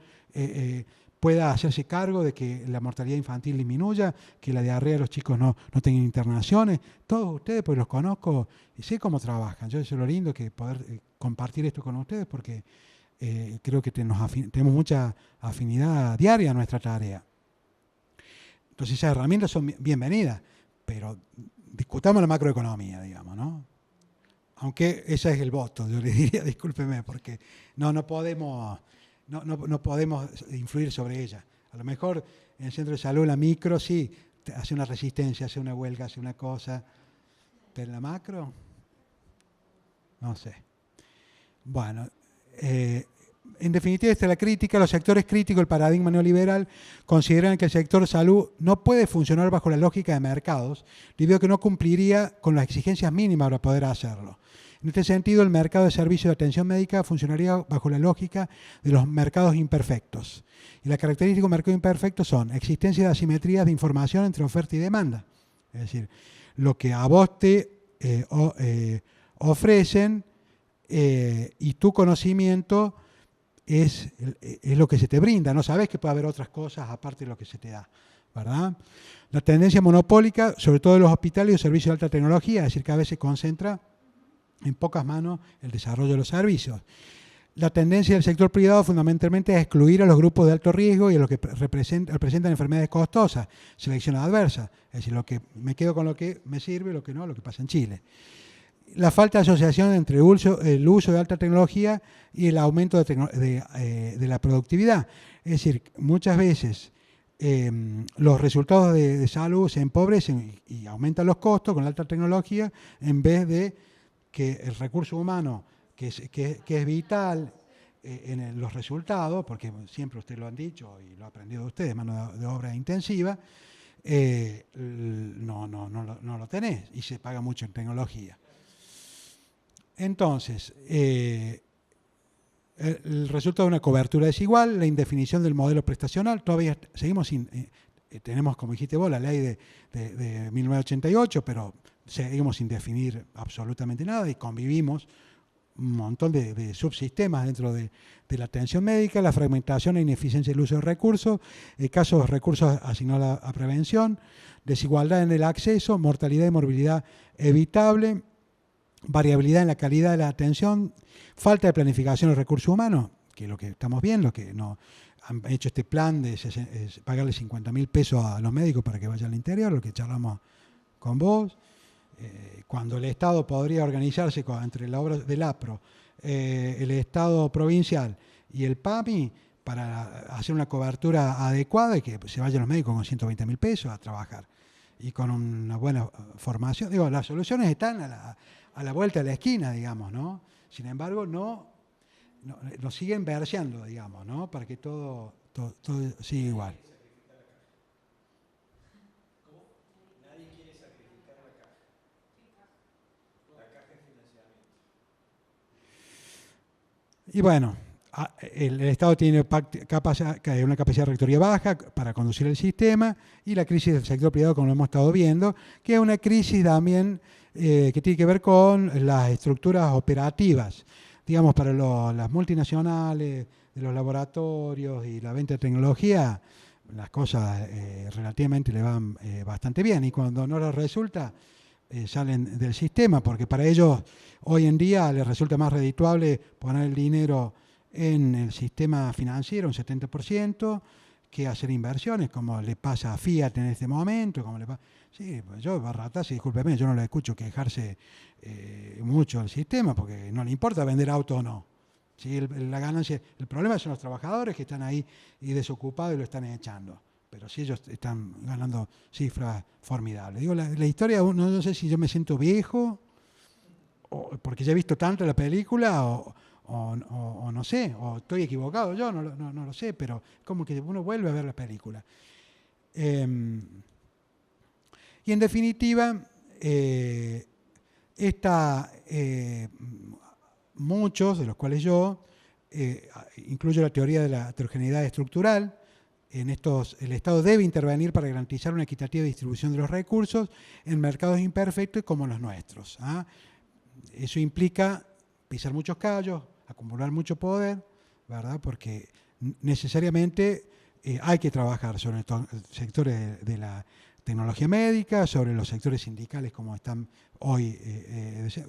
pueda hacerse cargo de que la mortalidad infantil disminuya, que la diarrea de los chicos no tengan internaciones. Todos ustedes, pues los conozco y sé cómo trabajan. Yo eso es lo lindo, que poder compartir esto con ustedes, porque creo que tenemos mucha afinidad diaria a nuestra tarea. Entonces esas herramientas son bienvenidas, pero discutamos la macroeconomía, digamos, ¿no? Aunque ese es el voto, yo le diría, discúlpeme, porque no podemos influir sobre ella. A lo mejor en el centro de salud la micro sí hace una resistencia, hace una huelga, hace una cosa, pero la macro, no sé. Bueno, en definitiva, esta es la crítica. Los sectores críticos del paradigma neoliberal consideran que el sector salud no puede funcionar bajo la lógica de mercados, debido a que no cumpliría con las exigencias mínimas para poder hacerlo. En este sentido, el mercado de servicios de atención médica funcionaría bajo la lógica de los mercados imperfectos. Y las características de un mercado imperfecto son existencia de asimetrías de información entre oferta y demanda. Es decir, lo que a vos te ofrecen y tu conocimiento es lo que se te brinda. No sabes que puede haber otras cosas aparte de lo que se te da, ¿verdad? La tendencia monopólica, sobre todo en los hospitales y los servicios de alta tecnología, es decir, que a veces concentra en pocas manos el desarrollo de los servicios. La tendencia del sector privado fundamentalmente es excluir a los grupos de alto riesgo y a los que presentan enfermedades costosas, selección adversa. Es decir, me quedo con lo que me sirve, lo que no, lo que pasa en Chile. La falta de asociación entre el uso de alta tecnología y el aumento de la productividad. Es decir, muchas veces los resultados de salud se empobrecen y aumentan los costos con la alta tecnología, en vez de que el recurso humano, que es vital en los resultados, porque siempre ustedes lo han dicho y lo ha aprendido ustedes, mano de obra intensiva, no lo tenés y se paga mucho en tecnología. Entonces, el resultado de una cobertura desigual, la indefinición del modelo prestacional, todavía seguimos sin, tenemos, como dijiste vos, la ley de 1988, pero seguimos sin definir absolutamente nada y convivimos un montón de subsistemas dentro de la atención médica, la fragmentación e ineficiencia del uso de recursos, casos de recursos asignados a prevención, desigualdad en el acceso, mortalidad y morbilidad evitable, variabilidad en la calidad de la atención, falta de planificación de recursos humanos, que es lo que estamos viendo, que no han hecho este plan de pagarle 50.000 pesos a los médicos para que vayan al interior, lo que charlamos con vos, cuando el Estado podría organizarse entre la obra del APRO, el Estado provincial y el PAMI para hacer una cobertura adecuada y que se vayan los médicos con 120.000 pesos a trabajar y con una buena formación. Digo, las soluciones están a la vuelta de la esquina, digamos, ¿no? Sin embargo, nos siguen verseando, digamos, ¿no? Para que todo siga igual. Nadie quiere sacrificar la caja. La caja de financiamiento. Y bueno, el Estado tiene una capacidad de rectoría baja para conducir el sistema, y la crisis del sector privado, como lo hemos estado viendo, que es una crisis también que tiene que ver con las estructuras operativas, digamos, para las multinacionales, de los laboratorios y la venta de tecnología. Las cosas relativamente le van bastante bien, y cuando no les resulta, salen del sistema, porque para ellos hoy en día les resulta más redituable poner el dinero en el sistema financiero, un 70%, que hacer inversiones, como le pasa a Fiat en este momento, como le pasa... Sí, pues yo, Barratas, discúlpeme, yo no le escucho quejarse mucho al sistema, porque no le importa vender auto o no. Sí, la ganancia, el problema son los trabajadores que están ahí y desocupados y lo están echando. Pero sí, ellos están ganando cifras formidables. Digo, la historia, no sé si yo me siento viejo, porque ya he visto tanto la película, o no sé, o estoy equivocado yo, no lo sé, pero como que uno vuelve a ver la película. Y en definitiva, muchos, de los cuales yo, incluyo la teoría de la heterogeneidad estructural. En estos, el Estado debe intervenir para garantizar una equitativa distribución de los recursos en mercados imperfectos como los nuestros. Eso implica pisar muchos callos, acumular mucho poder, ¿verdad? Porque necesariamente hay que trabajar sobre estos sectores de la tecnología médica, sobre los sectores sindicales como están hoy,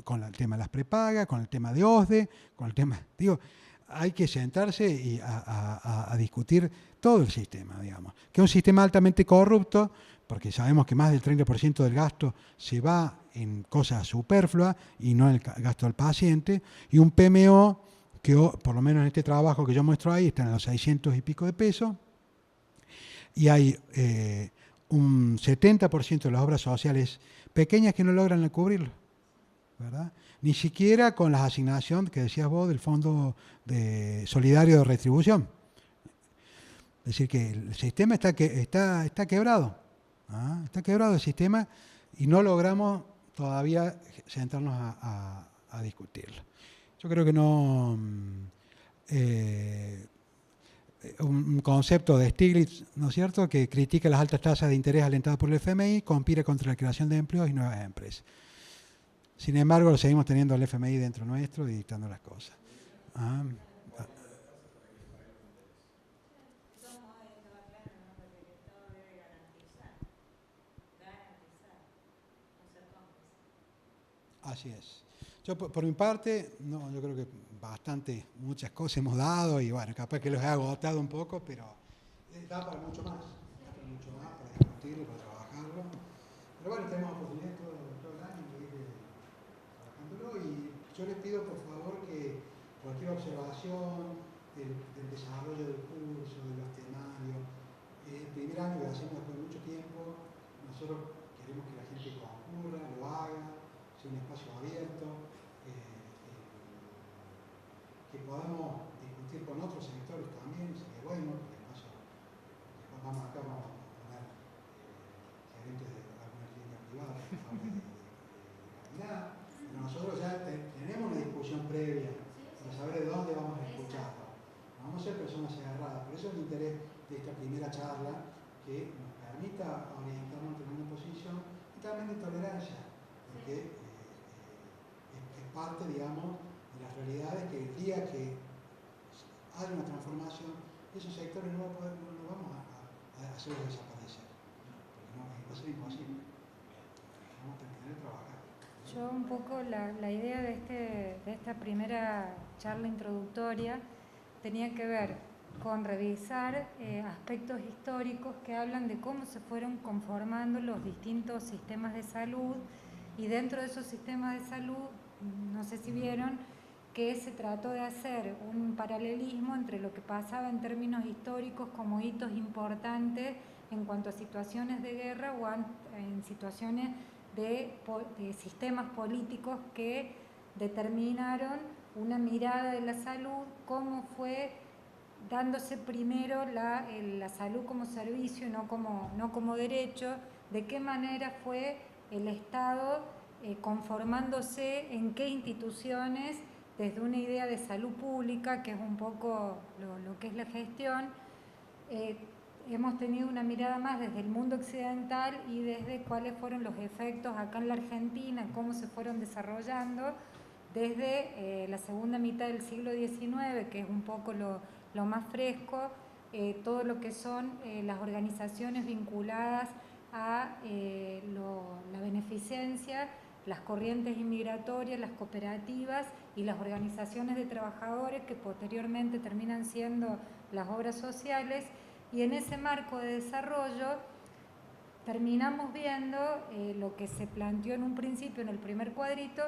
con el tema de las prepagas, con el tema de OSDE, con el tema, digo, hay que sentarse y a discutir todo el sistema, digamos. Que es un sistema altamente corrupto, porque sabemos que más del 30% del gasto se va en cosas superfluas y no en el gasto del paciente, y un PMO que, por lo menos en este trabajo que yo muestro ahí, está en los 600 y pico de pesos, y hay un 70% de las obras sociales pequeñas que no logran cubrirlo, ¿verdad? Ni siquiera con las asignaciones que decías vos del Fondo Solidario de Retribución. Es decir, que el sistema está quebrado. Está quebrado el sistema y no logramos todavía sentarnos a discutirlo. Yo creo que no... un concepto de Stiglitz, ¿no es cierto?, que critica las altas tasas de interés alentadas por el FMI, conspira contra la creación de empleos y nuevas empresas. Sin embargo, lo seguimos teniendo al FMI dentro nuestro y dictando las cosas. Así es. Yo, por mi parte, no, yo creo que muchas cosas hemos dado y bueno, capaz que los he agotado un poco, pero da para mucho más. Da para mucho más, para discutirlo, para trabajarlo. Pero bueno, tenemos oportunidad todo el año de ir trabajándolo y yo les pido por favor que cualquier observación del desarrollo del curso, de los temarios, el primer año que hacemos después de mucho tiempo, nosotros queremos que la gente concurra, lo haga, sea un espacio abierto, que podamos discutir con otros sectores también, sería bueno, porque después vamos a poner gerentes de alguna clínica privada de calidad, pero nosotros ya tenemos una discusión previa para saber de dónde vamos a escuchar. No vamos a ser personas agarradas, por eso el interés de esta primera charla, que nos permita orientarnos en una posición y también de tolerancia, porque es parte, digamos, de las realidades que el día que haya una transformación, esos sectores no vamos a hacerlos desaparecer, porque no, va a ser imposible. Vamos a tener que trabajar. Yo un poco la idea de esta primera charla introductoria tenía que ver con revisar aspectos históricos que hablan de cómo se fueron conformando los distintos sistemas de salud, y dentro de esos sistemas de salud, no sé si vieron, que se trató de hacer un paralelismo entre lo que pasaba en términos históricos como hitos importantes en cuanto a situaciones de guerra o en situaciones de sistemas políticos que determinaron una mirada de la salud, cómo fue dándose primero la salud como servicio y no como derecho, de qué manera fue el Estado conformándose en qué instituciones, desde una idea de salud pública, que es un poco lo que es la gestión. Hemos tenido una mirada más desde el mundo occidental y desde cuáles fueron los efectos acá en la Argentina, cómo se fueron desarrollando desde la segunda mitad del siglo XIX, que es un poco lo más fresco, todo lo que son las organizaciones vinculadas a la beneficencia, las corrientes inmigratorias, las cooperativas y las organizaciones de trabajadores, que posteriormente terminan siendo las obras sociales, Y en ese marco de desarrollo terminamos viendo lo que se planteó en un principio, en el primer cuadrito,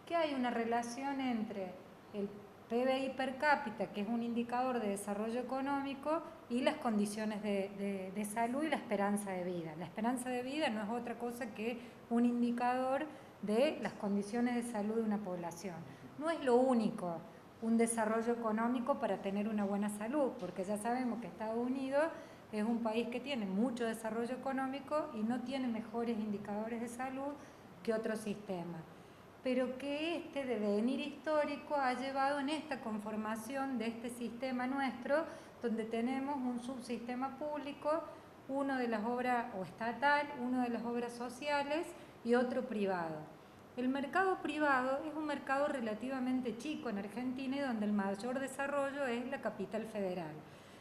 que hay una relación entre el PBI per cápita, que es un indicador de desarrollo económico, y las condiciones de salud y la esperanza de vida. La esperanza de vida no es otra cosa que un indicador de las condiciones de salud de una población. No es lo único un desarrollo económico para tener una buena salud, porque ya sabemos que Estados Unidos es un país que tiene mucho desarrollo económico y no tiene mejores indicadores de salud que otros sistemas. Pero que este devenir histórico ha llevado en esta conformación de este sistema nuestro, donde tenemos un subsistema público, uno de las obras o estatal, uno de las obras sociales y otro privado. El mercado privado es un mercado relativamente chico en Argentina y donde el mayor desarrollo es la capital federal.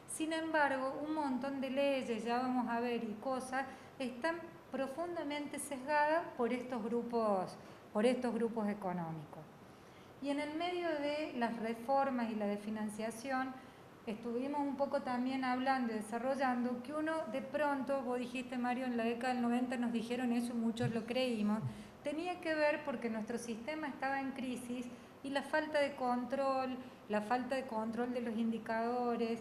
Sin embargo, un montón de leyes, ya vamos a ver, y cosas, están profundamente sesgadas por estos grupos económicos. Y en el medio de las reformas y la de financiación, estuvimos un poco también hablando y desarrollando que uno de pronto, vos dijiste, Mario, en la década del 90 nos dijeron eso y muchos lo creímos, tenía que ver porque nuestro sistema estaba en crisis y la falta de control de los indicadores,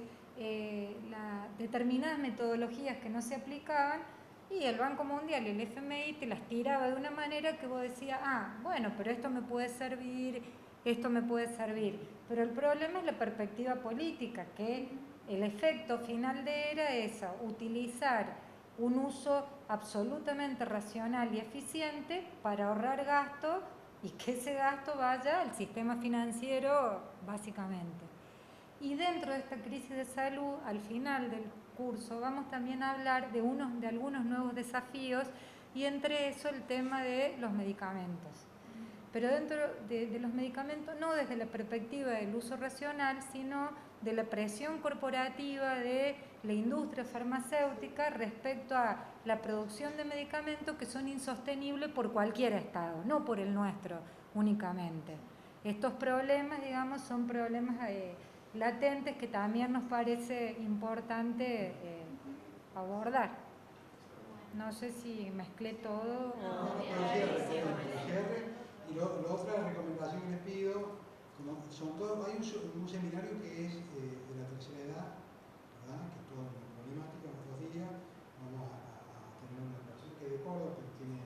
determinadas metodologías que no se aplicaban, y el Banco Mundial y el FMI te las tiraba de una manera que vos decías, bueno, pero esto me puede servir, pero el problema es la perspectiva política, que el efecto final era eso, utilizar un uso absolutamente racional y eficiente para ahorrar gasto y que ese gasto vaya al sistema financiero básicamente. Y dentro de esta crisis de salud, al final del curso, vamos también a hablar de algunos nuevos desafíos y entre eso el tema de los medicamentos. Pero dentro de los medicamentos, no desde la perspectiva del uso racional, sino de la presión corporativa de la industria farmacéutica respecto a la producción de medicamentos que son insostenibles por cualquier estado, no por el nuestro únicamente. Estos problemas, digamos, son problemas latentes que también nos parece importante abordar. No sé si mezclé todo o... Y la otra recomendación que les pido, hay un seminario que es de la tercera edad, ¿verdad? Que es toda una problemática en estos días. Vamos a tener una persona que es de Córdoba, pero tiene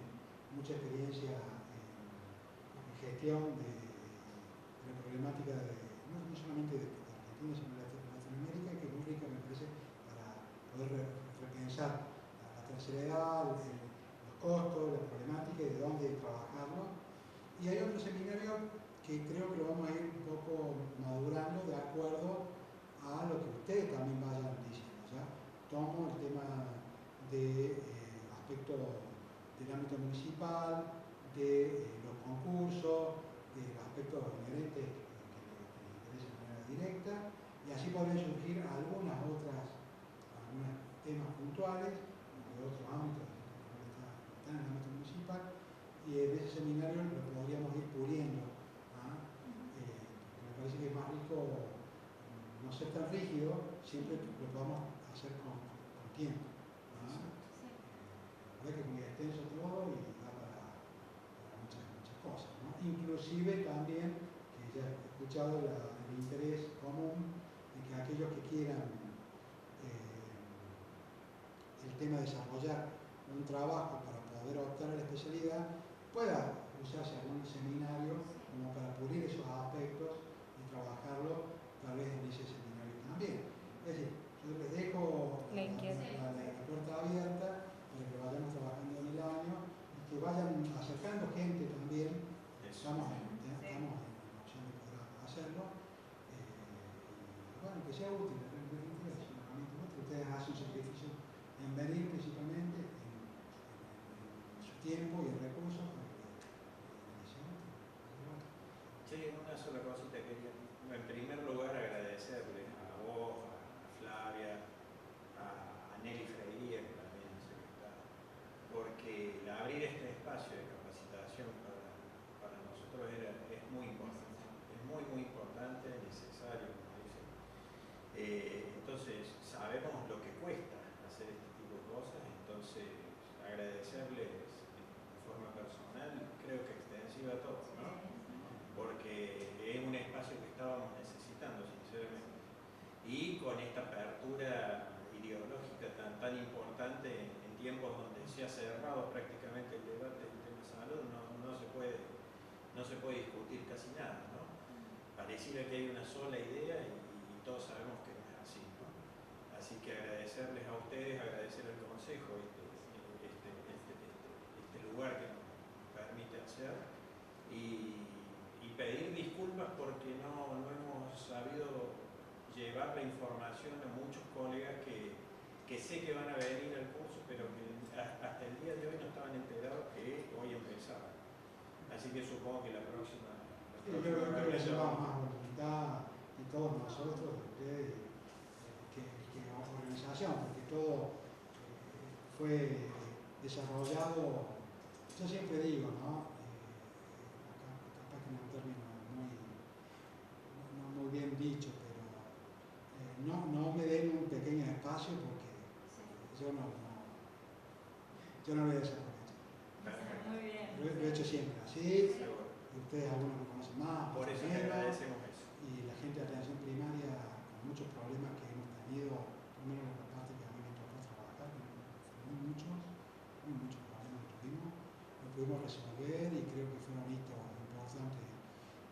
mucha experiencia en gestión de la problemática no solamente de Argentina, sino de Latinoamérica, que es muy rica, me parece, para poder repensar la tercera edad, los costos, la problemática y de dónde trabajarlo. Y hay otro seminario que creo que lo vamos a ir un poco madurando de acuerdo a lo que ustedes también vayan diciendo. ¿Ya? Tomo el tema de aspectos del ámbito municipal, de los concursos, de los aspectos inherentes que le interesen de manera directa, y así podrían surgir algunos temas puntuales de otros ámbitos que no están en el ámbito municipal, y en ese seminario lo podríamos ir puliendo. Me parece que es más rico no ser tan rígido, siempre lo podamos hacer con tiempo. La verdad que es muy extenso todo y da para muchas cosas. ¿No? Inclusive también, que ya he escuchado el interés común de que aquellos que quieran el tema de desarrollar un trabajo para poder optar a la especialidad, pueda usarse algún seminario como para pulir esos aspectos y trabajarlo tal vez en ese seminario también. Es decir, yo les dejo la puerta abierta para que vayamos trabajando en el año y que vayan acercando gente también. Estamos en opción de poder hacerlo. Y bueno, que sea útil, realmente es una herramienta útil. Ustedes hacen un sacrificio en venir principalmente, en su tiempo y en recursos. Sí, una sola cosita quería. En primer lugar, agradecerles a vos, a Flavia, a Nelly Freire, que también sé que está, porque el abrir este espacio de capacitación para nosotros es muy importante. Es muy, muy importante, necesario, como dicen. Entonces, sabemos lo que cuesta ya cerrado prácticamente el debate del tema salud, no se puede discutir casi nada, ¿no? Pareciera que hay una sola idea y todos sabemos que no es así, ¿no? Así que agradecerles a ustedes, agradecer al Consejo este lugar que nos permite hacer y pedir disculpas porque no hemos sabido llevar la información a muchos colegas que sé que van a venir al curso, pero que hasta el día de hoy no estaban enterados que hoy empezaba. Así que supongo que la próxima... Yo creo que llevamos más voluntad y todos nosotros, ustedes, que organización, porque todo fue desarrollado, yo siempre digo, ¿no? Capaz que en un término no muy bien dicho, pero no me den un pequeño espacio porque yo no lo voy a desaprovechar. Muy bien. Lo he hecho siempre así, y ustedes algunos me conocen más, por eso te menos, agradecemos eso. y la gente de atención primaria con muchos problemas que hemos tenido, por lo menos la parte que a mí me tocó trabajar, que fueron muchos problemas que tuvimos, lo pudimos resolver y creo que fueron hitos importantes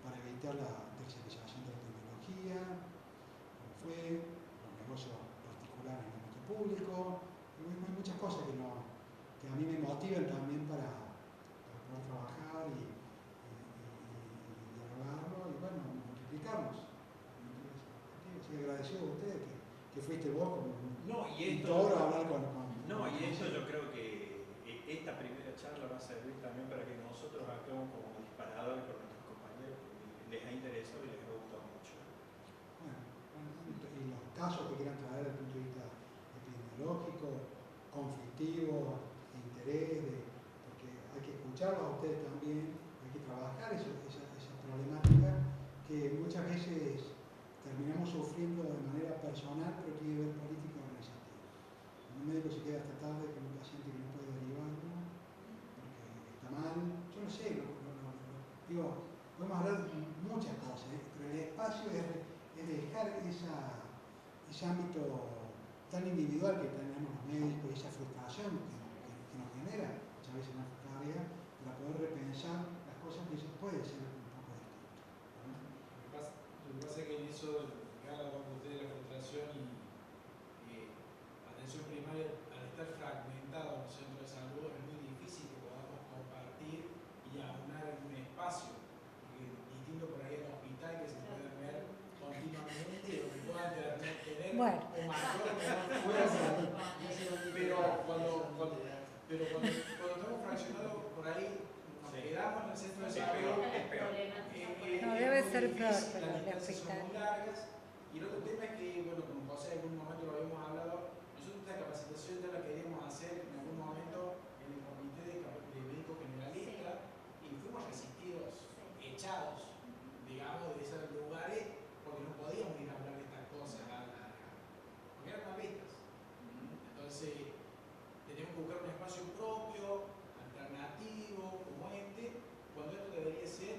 para evitar la tercerización de la tecnología, como fue, los negocios particulares en el ámbito público, y bueno, hay muchas cosas que a mí me motivan también para poder trabajar y dialogarlo y bueno, multiplicarnos. Así que agradecido a ustedes que fuiste vos Y todo a hablar con esto yo creo que esta primera charla va a servir también para que nosotros actuemos como disparadores con nuestros compañeros, porque les ha interesado y les ha gustado mucho. Y los casos que quieran traer desde el punto de vista epidemiológico, conflictivo, de interés, porque hay que escucharlos a ustedes también, hay que trabajar esa problemática que muchas veces terminamos sufriendo de manera personal, pero tiene que ver política organizativa. Cuando un médico se queda hasta tarde con un paciente que no puede derivarlo, porque está mal, yo no sé, digo, podemos hablar de muchas cosas, pero el espacio es dejar ese ámbito tan individual que tenemos los médicos y esa frustración que nos genera muchas veces en nuestra área para poder repensar las cosas que se puede ser un poco distinto. Lo que pasa es que en eso, que hablan ustedes de la frustración y atención primaria, al estar fragmentado en los centros de salud, es muy difícil que podamos compartir y aunar en un espacio. Porque distinto por ahí en el hospital que se pueden ver continuamente o que puedan tener Bueno. un mayor o menor fuerza. Pero cuando estamos fraccionados por ahí, nos quedamos en el centro de salud. No, debe ser peor, Las pero el distancias son hospital. muy largas. Y el otro tema es que, bueno, como José en algún momento lo habíamos hablado, nosotros esta capacitación ya la queríamos hacer en algún momento en el comité de médicos generalistas y fuimos resistidos, echados, digamos, de esos lugares porque no podíamos ir a hablar de estas cosas porque eran mal vistas. Entonces, tenemos que buscar un espacio propio, alternativo, como cuando esto debería ser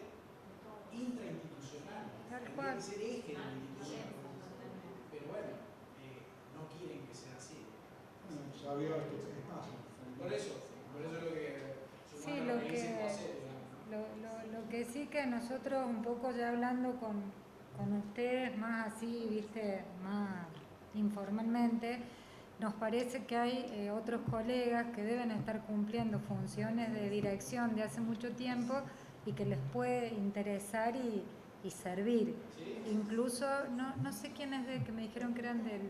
intrainstitucional, tendría que ser eje de la institución. Pero bueno, no quieren que sea así. Bueno, ya vio este espacio. Por eso es lo que Sí, lo que sí que nosotros un poco ya hablando con ustedes más así, viste, más informalmente, nos parece que hay otros colegas que deben estar cumpliendo funciones de dirección de hace mucho tiempo y que les puede interesar y servir. ¿Sí? Incluso, no sé quién es que me dijeron que eran de un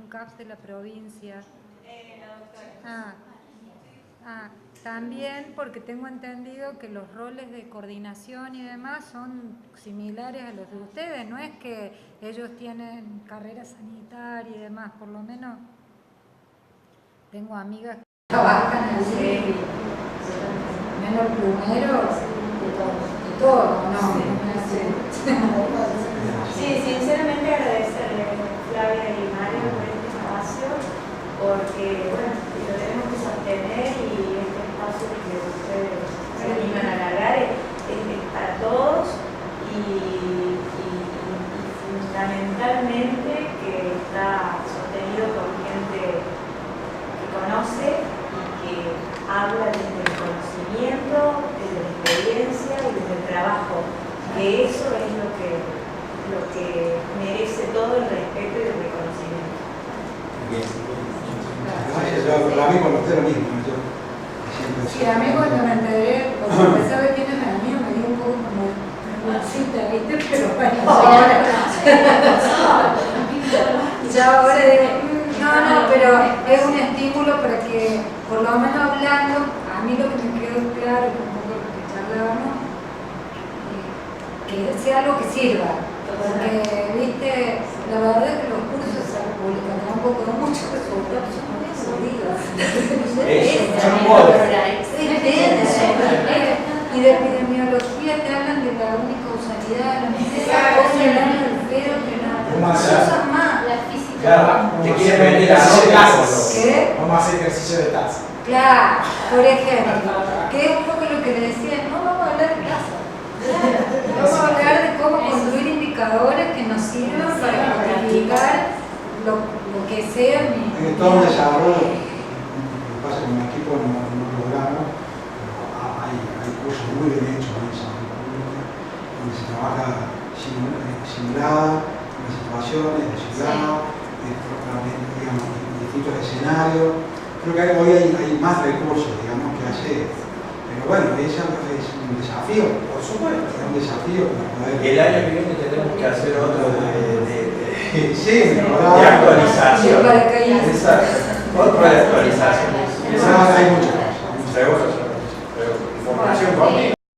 CAPS de la provincia. La doctora. También porque tengo entendido que los roles de coordinación y demás son similares a los de ustedes, no es que ellos tienen carrera sanitaria y demás, por lo menos tengo amigas que trabajan en el CERI, menos plumeros, de todo, ¿no? Sí, sinceramente agradecerle a Flavia y Mario por este espacio, porque bueno, lo tenemos que sostener y este espacio que ustedes se animan a alargar es para todos y fundamentalmente que está sostenido por gente que conoce y que habla desde el conocimiento, desde la experiencia y desde el trabajo, que eso es lo que merece todo el respeto y el reconocimiento. Para mí cuando usted lo mismo, yo siempre Sí, a mí cuando me enteré, porque empecé a ver quién era el mío, me dio un poco como vergüencita, ¿viste? Pero bueno, ya ahora digo, no, pero es un estímulo para que, por lo menos hablando, a mí lo que me quedó claro, un poco lo que charlábamos, que sea algo que sirva. Porque, viste, la verdad es que los cursos de salud pública tampoco dan muchos resultados, son muy aburridos. Y de epidemiología te hablan de la unicausalidad, esas cosas hablan del pedo, que no cosas más. La física. Claro, Te quieren venir a hacer hacer tasas. ¿Qué? Vamos a hacer ejercicio de taza. Claro, por ejemplo, que es un poco lo que le decía, no vamos a hablar de casa. Vamos a hablar de cómo construir indicadores que nos sirvan para cuantificar lo que sea mi... En todo un desarrollo, lo que pasa con el equipo no logramos, pero hay cursos muy bien hechos en salud pública, donde se trabaja simulada, en situaciones de ciudad, digamos, en distintos escenarios. Creo que hoy hay más recursos, digamos, que hacer. Pero bueno, es un desafío. Por supuesto. Es un desafío para poder... El año que viene tenemos que hacer otro Sí, de actualización. De paracaídas. Exacto. Otro de actualización. Hay muchas cosas. Seguro, seguro. Información conmigo.